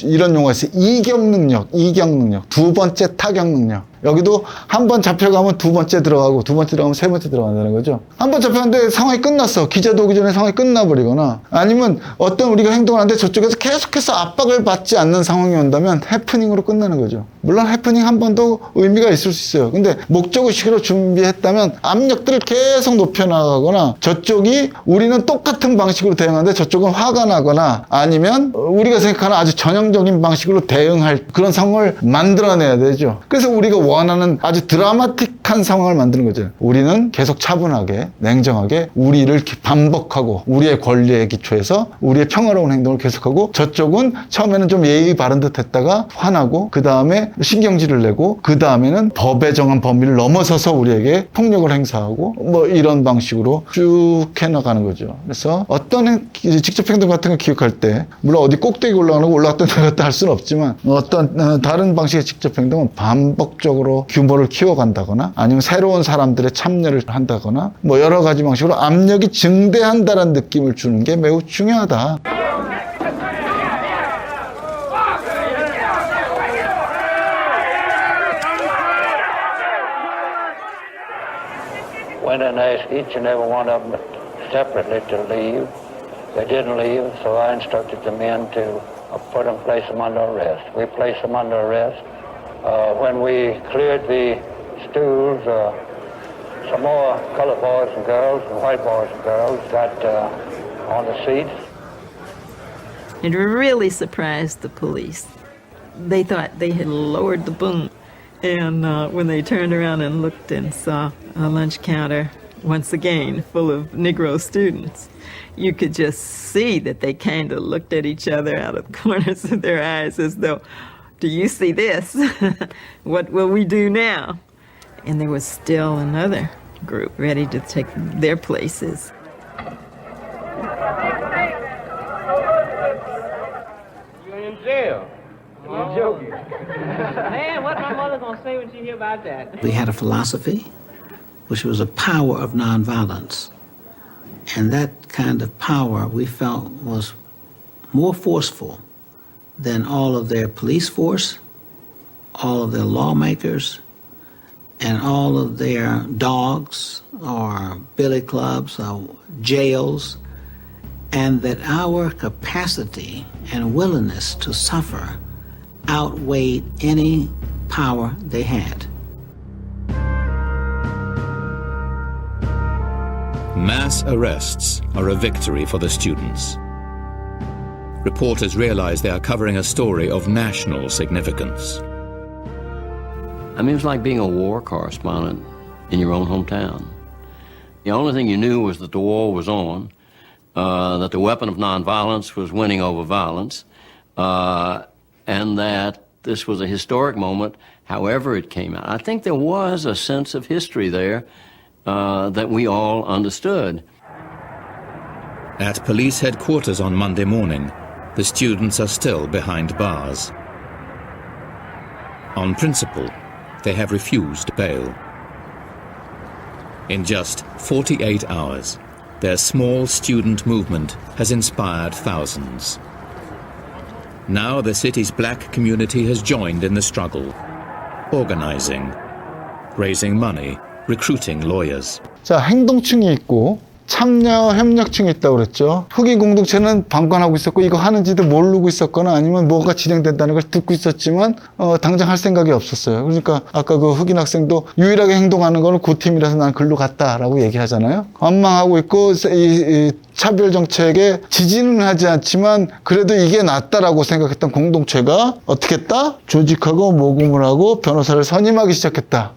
이런 용어가 있어요. 이격 능력, 두 번째 타격 능력. 여기도 한 번 잡혀가면 두 번째 들어가고, 두 번째 들어가면 세 번째 들어간다는 거죠. 한 번 잡혔는데 상황이 끝났어. 기자도 오기 전에 상황이 끝나버리거나, 아니면 어떤 우리가 행동을 하는데 저쪽에서 계속해서 압박을 받지 않는 상황이 온다면 해프닝으로 끝나는 거죠. 물론 해프닝 한 번도 의미가 있을 수 있어요. 근데 목적의식으로 준비했다면 압력들을 계속 높여나가거나, 저쪽이 우리는 똑같은 방식으로 대응하는데 저쪽은 화가 나거나, 아니면 우리가 생각하는 아주 전형적인 방식으로 대응할 그런 상황을 만들어내야 되죠. 그래서 우리가 원하는 아주 드라마틱한 상황을 만드는 거죠. 우리는 계속 차분하게, 냉정하게 우리를 반복하고 우리의 권리에 기초해서 우리의 평화로운 행동을 계속하고, 저쪽은 처음에는 좀 예의 바른 듯 했다가 화나고, 그 다음에 신경질을 내고, 그 다음에는 법에 정한 범위를 넘어서서 우리에게 폭력을 행사하고, 뭐 이런 방식으로 쭉 해나가는 거죠. 그래서 어떤 직접 행동 같은 걸 기억할 때, 물론 어디 꼭대기 올라갔다 내려갔다 할 수는 없지만, 어떤 다른 방식의 직접 행동은 반복적으로 규모를 키워간다거나, 아니면 새로운 사람들의 참여를 한다거나, 뭐 여러 가지 방식으로 압력이 증대한다는 느낌을 주는 게 매우 중요하다. Went and asked each and every one of them separately to leave. They didn't leave, so I instructed the men to place them under arrest. We placed them under arrest. When we cleared the stools, some more colored boys and girls and white boys and girls got on the seats. It really surprised the police. They thought they had lowered the boom. And when they turned around and looked and saw a lunch counter, once again, full of Negro students, you could just see that they kind of looked at each other out of the corners of their eyes as though, do you see this? What will we do now? And there was still another group ready to take their places. You're in jail. You're joking. Man, what my mother gonna say when she hear about that? We had a philosophy, which was a power of nonviolence. And that kind of power we felt was more forceful than all of their police force, all of their lawmakers, and all of their dogs or billy clubs or jails, and that our capacity and willingness to suffer outweighed any power they had. Mass arrests are a victory for the students. Reporters realize they are covering a story of national significance. I mean, it was like being a war correspondent in your own hometown. The only thing you knew was that the war was on, that the weapon of nonviolence was winning over violence, and that this was a historic moment, however it came out. I think there was a sense of history there that we all understood. At police headquarters on Monday morning, the students are still behind bars. On principle, they have refused bail. In just 48 hours, their small student movement has inspired thousands. Now the city's black community has joined in the struggle, organizing, raising money, recruiting lawyers. 자, 행동층이 있고 참여 협력층이 있다고 그랬죠. 흑인 공동체는 방관하고 있었고 이거 하는지도 모르고 있었거나 아니면 뭐가 진행된다는 걸 듣고 있었지만 당장 할 생각이 없었어요. 그러니까 아까 그 흑인 학생도 유일하게 행동하는 거는 그 팀이라서 난 글로 갔다라고 얘기하잖아요. 원망하고 있고 이 차별 정책에 지지는 하지 않지만 그래도 이게 낫다라고 생각했던 공동체가 어떻게 했다? 조직하고 모금을 하고 변호사를 선임하기 시작했다.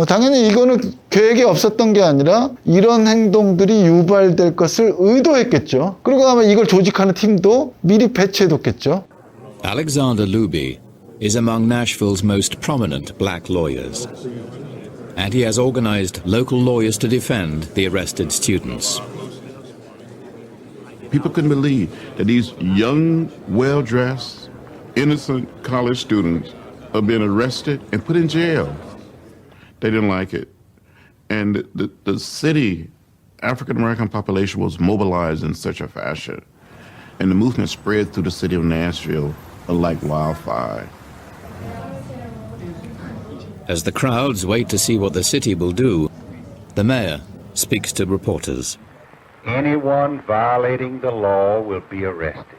당연히 이거는 계획에 없었던 게 아니라 이런 행동들이 유발될 것을 의도했겠죠. 그리고 아마 이걸 조직하는 팀도 미리 배치해뒀겠죠. Alexander Luby is among Nashville's most prominent black lawyers, and he has organized local lawyers to defend the arrested students. People couldn't believe that these young, well-dressed, innocent college students are being arrested and put in jail. They didn't like it. And the city, African-American population was mobilized in such a fashion. And the movement spread through the city of Nashville like wildfire. As the crowds wait to see what the city will do, the mayor speaks to reporters. Anyone violating the law will be arrested.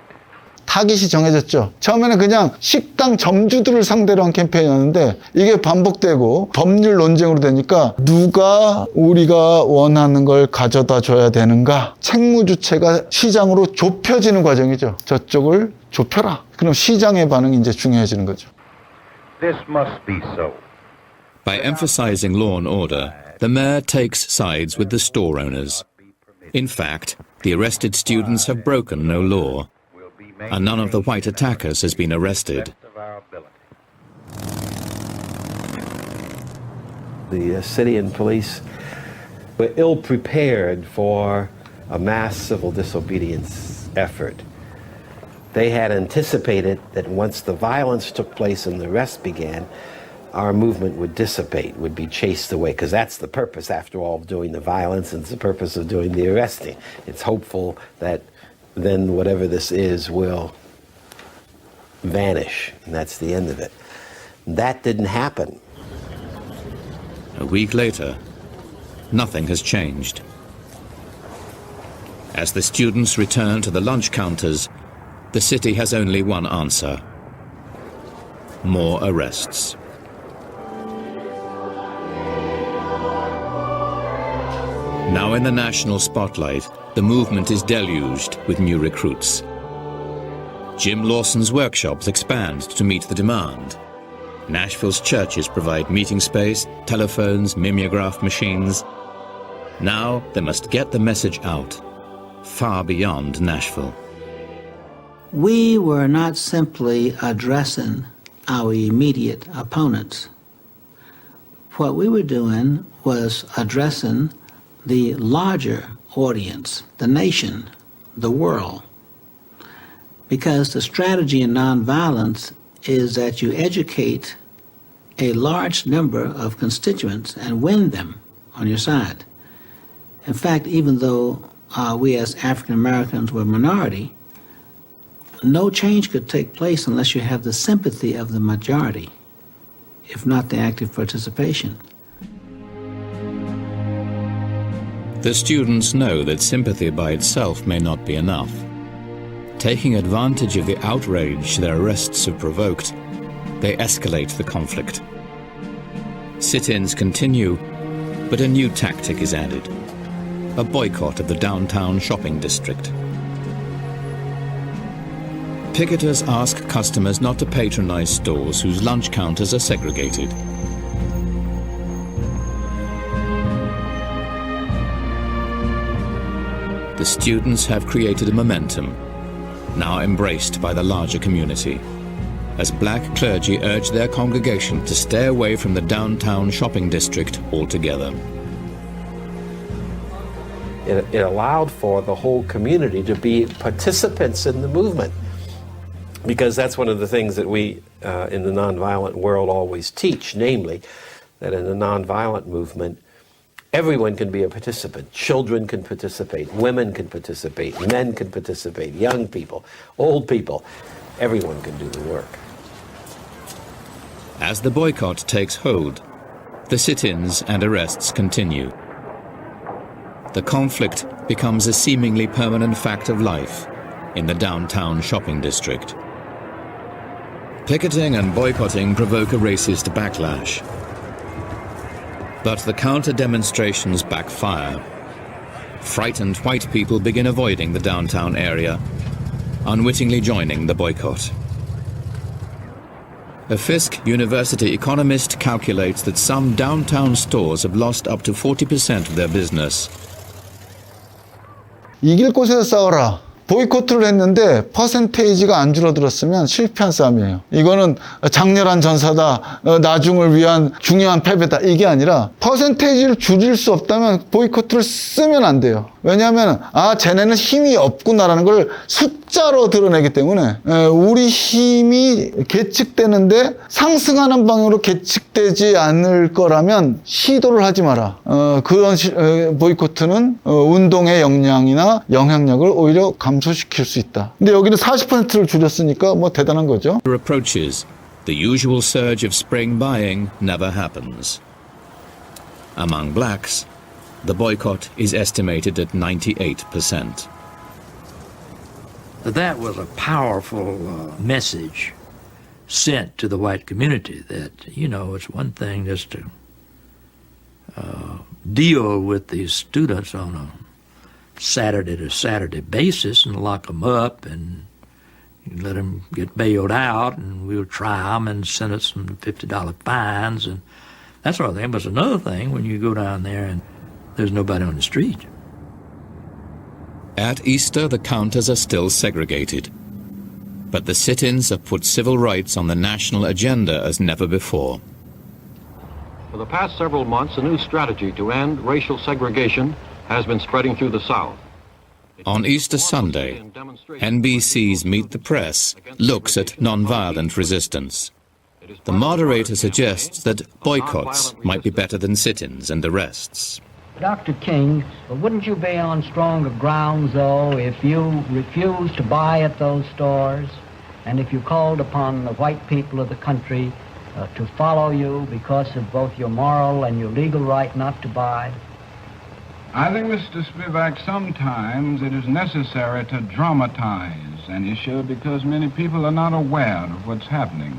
타깃이 정해졌죠. 처음에는 그냥 식당 점주들을 상대로 한 캠페인이었는데 이게 반복되고 법률 논쟁으로 되니까 누가 우리가 원하는 걸 가져다 줘야 되는가? 책무 주체가 시장으로 좁혀지는 과정이죠. 저쪽을 좁혀라. 그럼 시장의 반응이 이제 중요해지는 거죠. This must be so. By emphasizing law and order, the mayor takes sides with the store owners. In fact, the arrested students have broken no law, and none of the white attackers has been arrested. The city and police were ill prepared for a mass civil disobedience effort. They had anticipated that once the violence took place and the arrest began, our movement would dissipate, would be chased away, because that's the purpose, after all, of doing the violence, and it's the purpose of doing the arresting. It's hopeful that then whatever this is will vanish, and that's the end of it. That didn't happen. A week later, nothing has changed. As the students return to the lunch counters, the city has only one answer: more arrests. Now in the national spotlight, the movement is deluged with new recruits. Jim Lawson's workshops expand to meet the demand. Nashville's churches provide meeting space, telephones, mimeograph machines. Now they must get the message out, far beyond Nashville. We were not simply addressing our immediate opponents. What we were doing was addressing the larger audience, the nation, the world. Because the strategy in nonviolence is that you educate a large number of constituents and win them on your side. In fact, even though we as African Americans were a minority, no change could take place unless you have the sympathy of the majority, if not the active participation. The students know that sympathy by itself may not be enough. Taking advantage of the outrage their arrests have provoked, they escalate the conflict. Sit-ins continue, but a new tactic is added: a boycott of the downtown shopping district. Picketers ask customers not to patronize stores whose lunch counters are segregated. The students have created a momentum, now embraced by the larger community, as black clergy urge their congregation to stay away from the downtown shopping district altogether. It allowed for the whole community to be participants in the movement, because that's one of the things that we in the nonviolent world always teach, namely that in the nonviolent movement, everyone can be a participant. Children can participate, women can participate, men can participate, young people, old people. Everyone can do the work. As the boycott takes hold, the sit-ins and arrests continue. The conflict becomes a seemingly permanent fact of life in the downtown shopping district. Picketing and boycotting provoke a racist backlash. But the counter-demonstrations backfire. Frightened white people begin avoiding the downtown area, unwittingly joining the boycott. A Fisk University economist calculates that some downtown stores have lost up to 40% of their business. 이길 곳에서 싸워라. 보이콧을 했는데 퍼센테이지가 안 줄어들었으면 실패한 싸움이에요. 이거는 장렬한 전사다, 나중을 위한 중요한 패배다, 이게 아니라 퍼센테이지를 줄일 수 없다면 보이콧을 쓰면 안 돼요. 왜냐하면 쟤네는 힘이 없구나라는 걸 숫자로 드러내기 때문에 우리 힘이 계측되는데 상승하는 방향으로 계측되지 않을 거라면 시도를 하지 마라. 그런 보이콧은 운동의 역량이나 영향력을 오히려 감소시킬 수 있다. 근데 여기는 40%를 줄였으니까 뭐 대단한 거죠. Approaches, the usual surge of spring buying never happens. Among blacks, the boycott is estimated at 98%. That was a powerful message sent to the white community that, you know, it's one thing just to deal with these students on a Saturday to Saturday basis and lock them up and let them get bailed out, and we'll try them and sentence them to $50 fines and that sort of thing. But it's another thing when you go down there and there's nobody on the street. At Easter, the counters are still segregated, but the sit-ins have put civil rights on the national agenda as never before. For the past several months, a new strategy to end racial segregation has been spreading through the South. On Easter Sunday, NBC's Meet the Press looks at nonviolent resistance. The moderator suggests that boycotts might be better than sit-ins and arrests. Dr. King, wouldn't you be on stronger grounds, though, if you refused to buy at those stores and if you called upon the white people of the country to follow you because of both your moral and your legal right not to buy? I think, Mr. Spivak, sometimes it is necessary to dramatize an issue because many people are not aware of what's happening.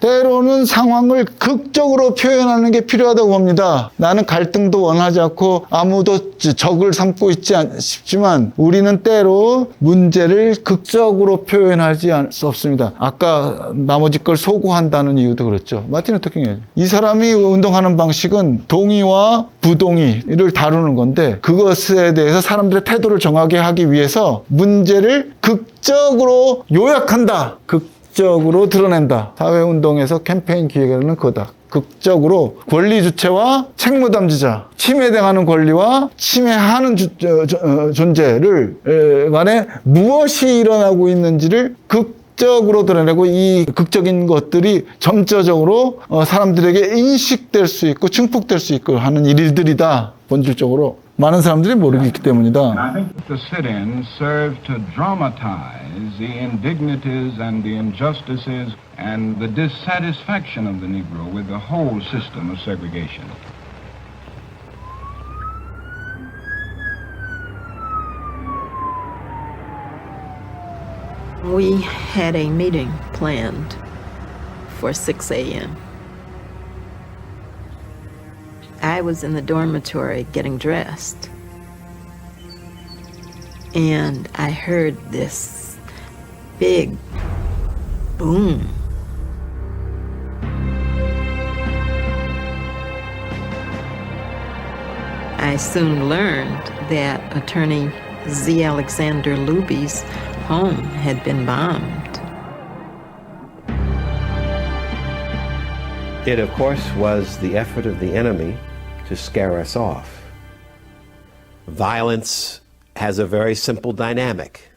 때로는 상황을 극적으로 표현하는 게 필요하다고 봅니다. 나는 갈등도 원하지 않고 아무도 적을 삼고 있지 싶지만 우리는 때로 문제를 극적으로 표현하지 않을 수 없습니다. 아까 나머지 걸 소구한다는 이유도 그렇죠. 마틴 루터 킹이에요. 이 사람이 운동하는 방식은 동의와 부동의를 다루는 건데 그것에 대해서 사람들의 태도를 정하게 하기 위해서 문제를 극적으로 요약한다. 극적으로 드러낸다. 사회운동에서 캠페인 기획하는 그거다. 극적으로 권리 주체와 책무담지자, 침해당하는 권리와 침해하는 존재를 간에 무엇이 일어나고 있는지를 극적으로 드러내고 이 극적인 것들이 점차적으로 사람들에게 인식될 수 있고 증폭될 수 있고 하는 일들이다. 본질적으로. 많은 사람들이 모르고 있기 때문이다. I think the sit-ins serve to dramatize the indignities and the injustices and the dissatisfaction of the Negro with the whole system of segregation. We had a meeting planned for 6 a.m. I was in the dormitory getting dressed, and I heard this big boom. I soon learned that attorney Z. Alexander Luby's home had been bombed. It, of course, was the effort of the enemy to scare us off. Violence has a very simple dynamic.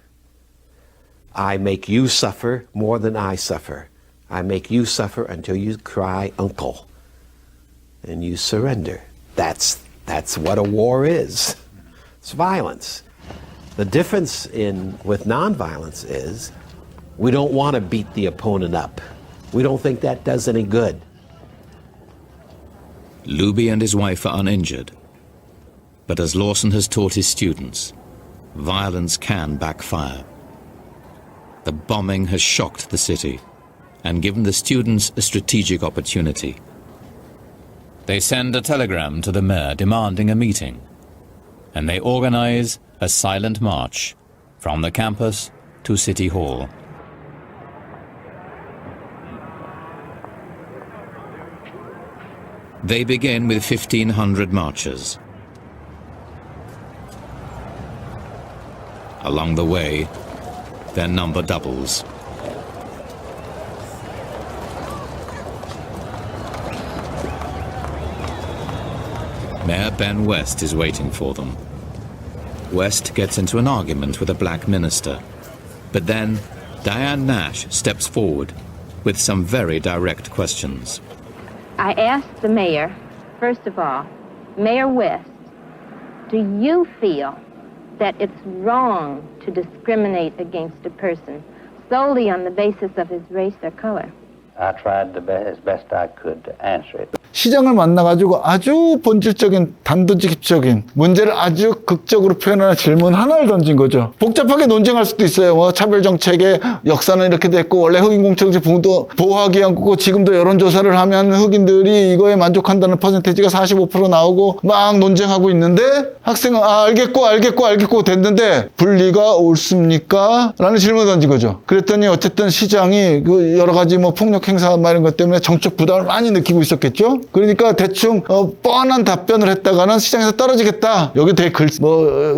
I make you suffer more than I suffer. I make you suffer until you cry, uncle, and you surrender. That's what a war is. It's violence. The difference with nonviolence is we don't want to beat the opponent up. We don't think that does any good. Luby and his wife are uninjured. But as Lawson has taught his students, violence can backfire. The bombing has shocked the city and given the students a strategic opportunity. They send a telegram to the mayor demanding a meeting, and they organize a silent march from the campus to City Hall. They begin with 1,500 marchers. Along the way, their number doubles. Mayor Ben West is waiting for them. West gets into an argument with a black minister, but then Diane Nash steps forward with some very direct questions. I asked the mayor, first of all, Mayor West, do you feel that it's wrong to discriminate against a person solely on the basis of his race or color? I tried as best I could to answer it. 시장을 만나가지고 아주 본질적인 단도직입적인 문제를 아주 극적으로 표현하는 질문 하나를 던진 거죠. 복잡하게 논쟁할 수도 있어요. 뭐 차별정책의 역사는 이렇게 됐고 원래 흑인공청지 보호하기 위한 지금도 여론조사를 하면 흑인들이 이거에 만족한다는 퍼센테이지가 45% 나오고 막 논쟁하고 있는데 학생은 알겠고 됐는데 분리가 옳습니까? 라는 질문을 던진 거죠. 그랬더니 어쨌든 시장이 그 여러 가지 뭐 폭력 행사 이런 것 때문에 정적 부담을 많이 느끼고 있었겠죠. 그러니까 대충 뻔한 답변을 했다가는 시장에서 떨어지겠다. 여기 되게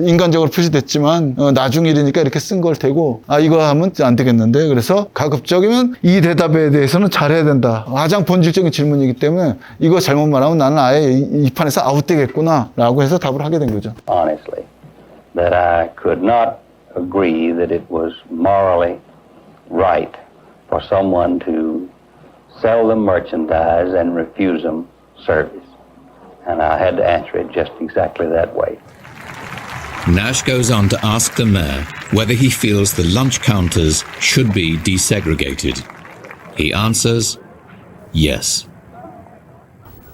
인간적으로 표시됐지만 나중 일이니까 이렇게 쓴 걸 테고 이거 하면 안 되겠는데 그래서 가급적이면 이 대답에 대해서는 잘해야 된다. 가장 본질적인 질문이기 때문에 이거 잘못 말하면 나는 아예 이 판에서 아웃되겠구나 라고 해서 답을 하게 된 거죠. Honestly, that I could not agree that it was morally right for someone to sell them merchandise and refuse them service. And I had to answer it just exactly that way. Nash goes on to ask the mayor whether he feels the lunch counters should be desegregated. He answers, yes.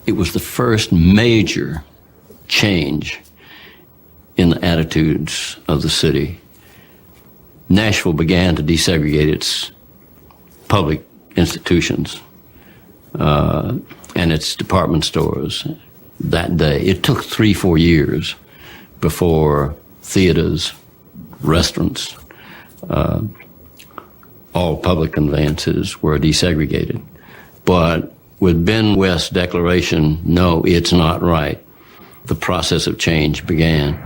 It was the first major change in the attitudes of the city. Nashville began to desegregate its public institutions and its department stores that day. It took 3-4 years before theaters, restaurants, all public conveyances were desegregated. But with Ben West's declaration, no, it's not right, the process of change began.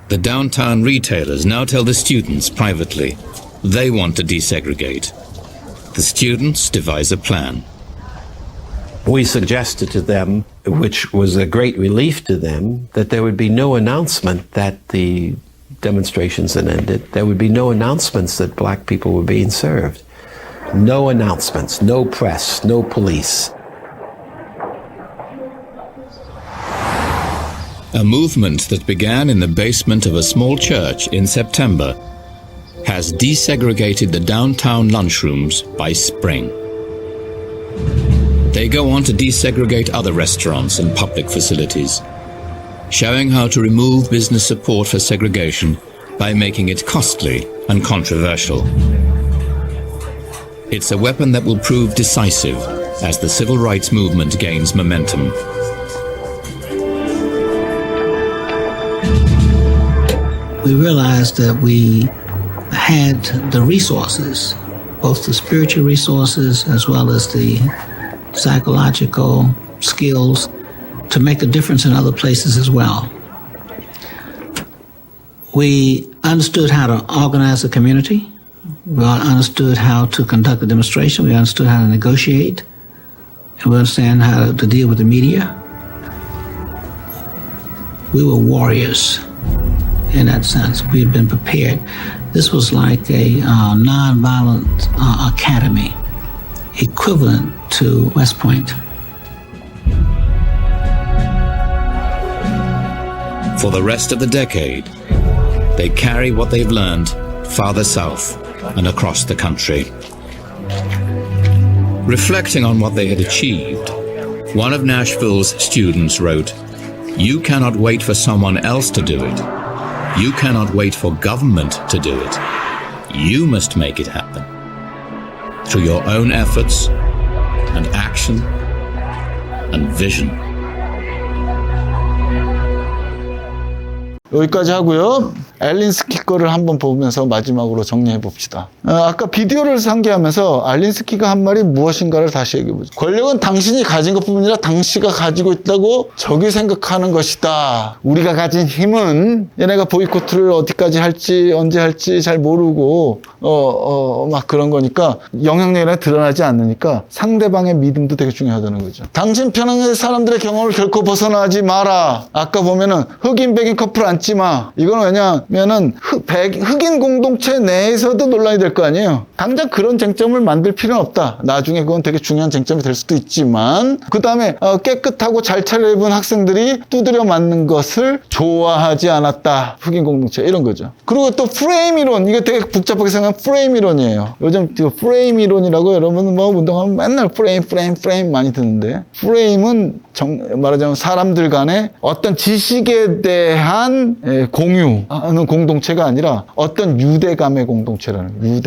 The downtown retailers now tell the students privately they want to desegregate. The students devise a plan. We suggested to them, which was a great relief to them, that there would be no announcement that the demonstrations had ended. There would be no announcements that black people were being served. No announcements, no press, no police. A movement that began in the basement of a small church in September has desegregated the downtown lunchrooms by spring. They go on to desegregate other restaurants and public facilities, showing how to remove business support for segregation by making it costly and controversial. It's a weapon that will prove decisive as the civil rights movement gains momentum. We realized that we had the resources, both the spiritual resources as well as the psychological skills, to make a difference in other places as well. We understood how to organize a community. We understood how to conduct a demonstration. We understood how to negotiate. And we understand how to deal with the media. We were warriors in that sense. We had been prepared. This was like a nonviolent academy, equivalent to West Point. For the rest of the decade, they carry what they've learned farther south and across the country. Reflecting on what they had achieved, one of Nashville's students wrote, "You cannot wait for someone else to do it. You cannot wait for government to do it. You must make it happen. Through your own efforts and action and vision." 여기까지 하고요. 알린스키 거를 한번 보면서 마지막으로 정리해 봅시다. 아까 비디오를 상기하면서 알린스키가 한 말이 무엇인가를 다시 얘기해 보죠. 권력은 당신이 가진 것뿐 아니라 당시가 가지고 있다고 적이 생각하는 것이다. 우리가 가진 힘은 얘네가 보이콧을 어디까지 할지 언제 할지 잘 모르고 막 그런 거니까 영향력이 드러나지 않으니까 상대방의 믿음도 되게 중요하다는 거죠. 당신 편의 사람들의 경험을 결코 벗어나지 마라. 아까 보면은 흑인 백인 커플 앉지 마. 이건 왜냐면은 흑인 공동체 내에서도 논란이 될 거 아니에요. 당장 그런 쟁점을 만들 필요는 없다. 나중에 그건 되게 중요한 쟁점이 될 수도 있지만 그 다음에 깨끗하고 잘 차려입은 학생들이 두드려 맞는 것을 좋아하지 않았다. 흑인 공동체 이런 거죠. 그리고 또 프레임 이론, 이거 되게 복잡하게 생각하면 프레임 이론이에요. 요즘 프레임 이론이라고 여러분 뭐 운동하면 맨날 프레임 많이 듣는데, 프레임은 말하자면 사람들 간에 어떤 지식에 대한 공유하는 공동체가 아니라 어떤 유대감의 공동체라는,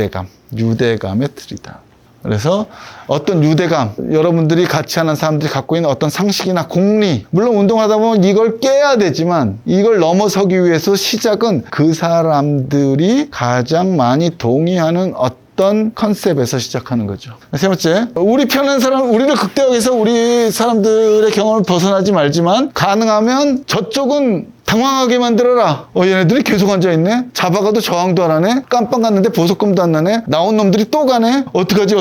유대감의 틀이다. 그래서 어떤 유대감, 여러분들이 같이 하는 사람들이 갖고 있는 어떤 상식이나 공리, 물론 운동하다 보면 이걸 깨야 되지만 이걸 넘어서기 위해서 시작은 그 사람들이 가장 많이 동의하는 어떤 컨셉에서 시작하는 거죠. 세 번째, 우리 편한 사람, 우리를 극대화해서 우리 사람들의 경험을 벗어나지 말지만 가능하면 저쪽은 당황하게 만들어라. 얘네들이 계속 앉아있네. 잡아가도 저항도 안 하네. 깜빵 갔는데 보석금도 안 나네. 나온 놈들이 또 가네. 어떡하지?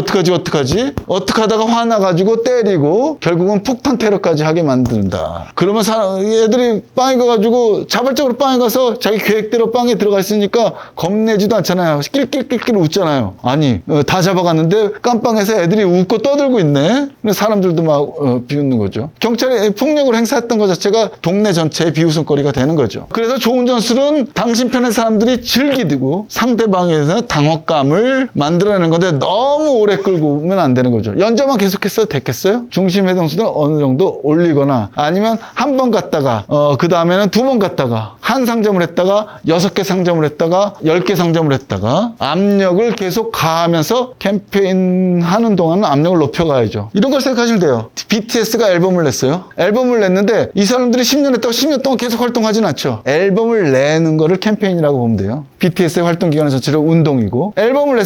어떡하다가 화나가지고 때리고 결국은 폭탄 테러까지 하게 만든다. 그러면 얘들이 빵에 가가지고 자발적으로 빵에 가서 자기 계획대로 빵에 들어가 있으니까 겁내지도 않잖아요. 낄낄낄낄 웃잖아요. 아니, 다 잡아갔는데 깜빵에서 애들이 웃고 떠들고 있네. 사람들도 막 비웃는 거죠. 경찰이 폭력을 행사했던 것 자체가 동네 전체의 비웃음거리가 되는 거죠. 그래서 좋은 전술은 당신 편의 사람들이 즐기고 상대방에서 당혹감을 만들어내는 건데 너무 오래 끌고 오면 안 되는 거죠. 연저만 계속했어도 됐겠어요? 중심 해동수는 어느 정도 올리거나 아니면 한 번 갔다가 그 다음에는 두 번 갔다가 한 상점을 했다가 6개 상점을 했다가 10개 상점을 했다가 압력을 계속 가하면서 캠페인 하는 동안은 압력을 높여가야죠. 이런 걸 생각하시면 돼요. BTS가 앨범을 냈어요. 앨범을 냈는데 이 사람들이 10년 했다가 10년 동안 계속 활동하진 않죠. 앨범을 내는 거를 캠페인이라고 보면 돼요. BTS의 활동 기간 전체로 운동이고, 앨범을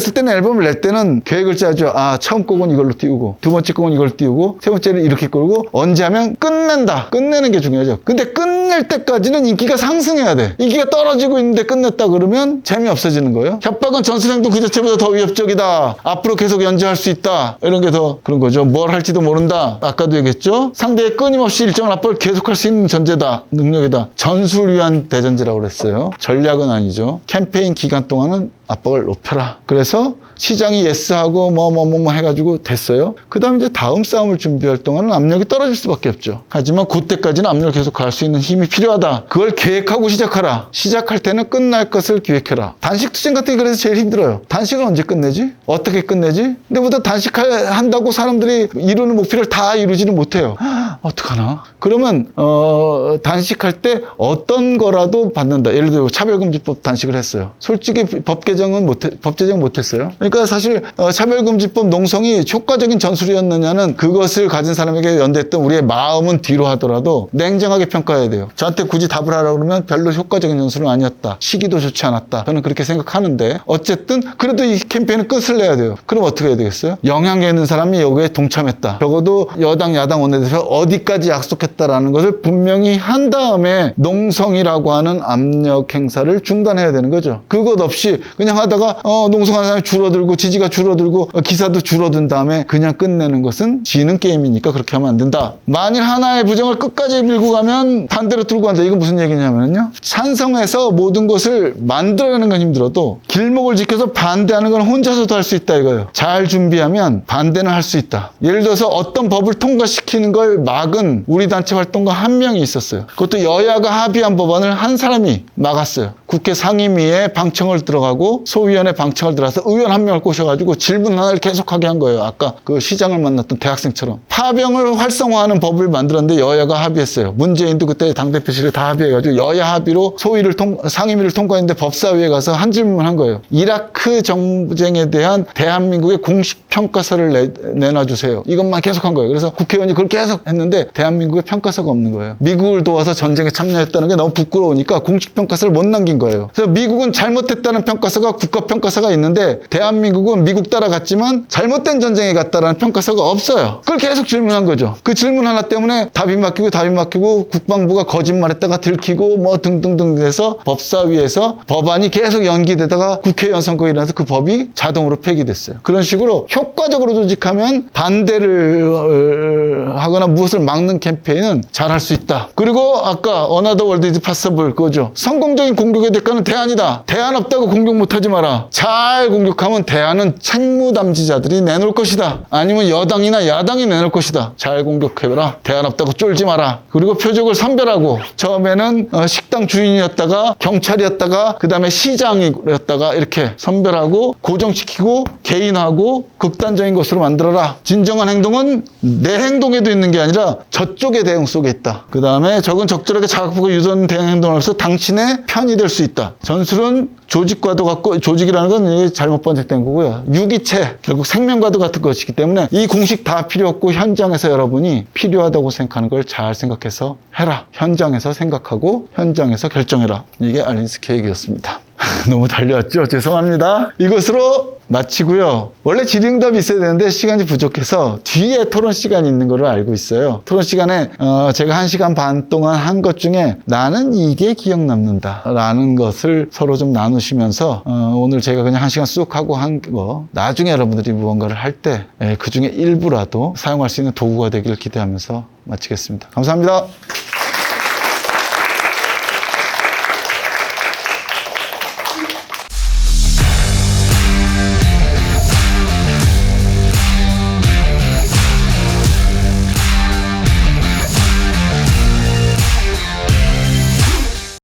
낼 때는 계획을 짜죠. 처음 곡은 이걸로 띄우고, 두 번째 곡은 이걸 띄우고, 세 번째는 이렇게 끌고, 언제 하면 끝낸다. 끝내는 게 중요하죠. 근데 끝낼 때까지는 인기가 상승해야 돼. 인기가 떨어지고 있는데 끝냈다 그러면 재미없어지는 거예요. 협박은 전술행동 그 자체보다 더 위협적이다. 앞으로 계속 연주할 수 있다. 이런 게 더 그런 거죠. 뭘 할지도 모른다. 아까도 얘기했죠. 상대의 끊임없이 일정한 압박을 계속할 수 있는 전제다. 능력이다. 전술 위한 대전제라고 그랬어요. 전략은 아니죠. 캠페인 기간 동안은 압박을 높여라. 그래서 시장이 예스하고 뭐 해가지고 됐어요. 그 다음에 이제 다음 싸움을 준비할 동안은 압력이 떨어질 수밖에 없죠. 하지만 그때까지는 압력을 계속 갈 수 있는 힘이 필요하다. 그걸 계획하고 시작하라. 시작할 때는 끝날 것을 기획해라. 단식 투쟁 같은 게 그래서 제일 힘들어요. 단식은 언제 끝내지? 어떻게 끝내지? 근데 보다 단식한다고 사람들이 이루는 목표를 다 이루지는 못해요. 어떡하나? 그러면 단식할 때 어떤 거라도 받는다. 예를 들어 차별금지법 단식을 했어요. 솔직히 법 제정 못했어요. 그러니까 사실 차별금지법 농성이 효과적인 전술이었느냐는 그것을 가진 사람에게 연대했던 우리의 마음은 뒤로 하더라도 냉정하게 평가해야 돼요. 저한테 굳이 답을 하라고 그러면 별로 효과적인 전술은 아니었다. 시기도 좋지 않았다. 저는 그렇게 생각하는데 어쨌든 그래도 이 캠페인은 끝을 내야 돼요. 그럼 어떻게 해야 되겠어요? 영향력 있는 사람이 여기에 동참했다. 적어도 여당, 야당 원내대표 어디까지 약속했다라는 것을 분명히 한 다음에 농성이라고 하는 압력 행사를 중단해야 되는 거죠. 그것 없이 그냥 하다가 농성하는 사람이 줄어들고 지지가 줄어들고 기사도 줄어든 다음에 그냥 끝내는 것은 지는 게임이니까 그렇게 하면 안 된다. 만일 하나의 부정을 끝까지 밀고 가면 반대로 뚫고 간다. 이건 무슨 얘기냐면요. 찬성해서 모든 것을 만들어내는 건 힘들어도 길목을 지켜서 반대하는 건 혼자서도 할 수 있다 이거예요. 잘 준비하면 반대는 할 수 있다. 예를 들어서 어떤 법을 통과시키는 걸 막은 우리 단체 활동가 한 명이 있었어요. 그것도 여야가 합의한 법안을 한 사람이 막았어요. 국회 상임위에 방청을 들어가고 소위원회 방청을 들어가서 의원 한 명을 꼬셔가지고 질문 하나를 계속하게 한 거예요. 아까 그 시장을 만났던 대학생처럼. 파병을 활성화하는 법을 만들었는데 여야가 합의했어요. 문재인도 그때 당대표실에 다 합의해가지고 여야 합의로 상임위를 통과했는데 법사위에 가서 한 질문을 한 거예요. 이라크 정쟁에 대한 대한민국의 공식 평가서를 내놔주세요. 이것만 계속 한 거예요. 그래서 국회의원이 그걸 계속 했는데 대한민국에 평가서가 없는 거예요. 미국을 도와서 전쟁에 참여했다는 게 너무 부끄러우니까 공식 평가서를 못 남긴 거예요. 그래서 미국은 잘못했다는 평가서가 국가평가서가 있는데 대한민국은 미국 따라갔지만 잘못된 전쟁에 갔다라는 평가서가 없어요. 그걸 계속 질문한 거죠. 그 질문 하나 때문에 답이 막히고 국방부가 거짓말했다가 들키고 뭐 등등등 해서 법사위에서 법안이 계속 연기되다가 국회의원 선거가 일어나서 그 법이 자동으로 폐기됐어요. 그런 식으로 효과적으로 조직하면 반대를 하거나 무엇을 막는 캠페인은 잘할 수 있다. 그리고 아까 Another World is Possible 그거죠. 성공적인 공격의 대가는 대안이다. 대안 없다고 공격 못하지 마라. 잘 공격하면 대안은 책무담지자들이 내놓을 것이다. 아니면 여당이나 야당이 내놓을 것이다. 잘 공격해봐라. 대안 없다고 쫄지 마라. 그리고 표적을 선별하고 처음에는 식당 주인이었다가 경찰이었다가 그 다음에 시장이었다가 이렇게 선별하고 고정시키고 개인하고 극단적인 것으로 만들어라. 진정한 행동은 내 행동에도 있는 게 아니라 저쪽의 대응 속에 있다. 그 다음에 적은 적절하게 자극하고 유도하는 대응 행동을 해서 당신의 편이 될 수 있다. 전술은 조직과도 같고 조직이라는 건 잘못 번역된 거고요. 유기체 결국 생명과도 같은 것이기 때문에 이 공식 다 필요 없고 현장에서 여러분이 필요하다고 생각하는 걸 잘 생각해서 해라. 현장에서 생각하고 현장에서 결정해라. 이게 알린스 계획이었습니다. 너무 달려왔죠? 죄송합니다. 이것으로 마치고요. 원래 질의응답이 있어야 되는데 시간이 부족해서 뒤에 토론 시간이 있는 걸로 알고 있어요. 토론 시간에 제가 1시간 반 동안 한 것 중에 나는 이게 기억 남는다 라는 것을 서로 좀 나누시면서 오늘 제가 그냥 1시간 쑥 하고 한 거 나중에 여러분들이 무언가를 할 때 그 중에 일부라도 사용할 수 있는 도구가 되기를 기대하면서 마치겠습니다. 감사합니다.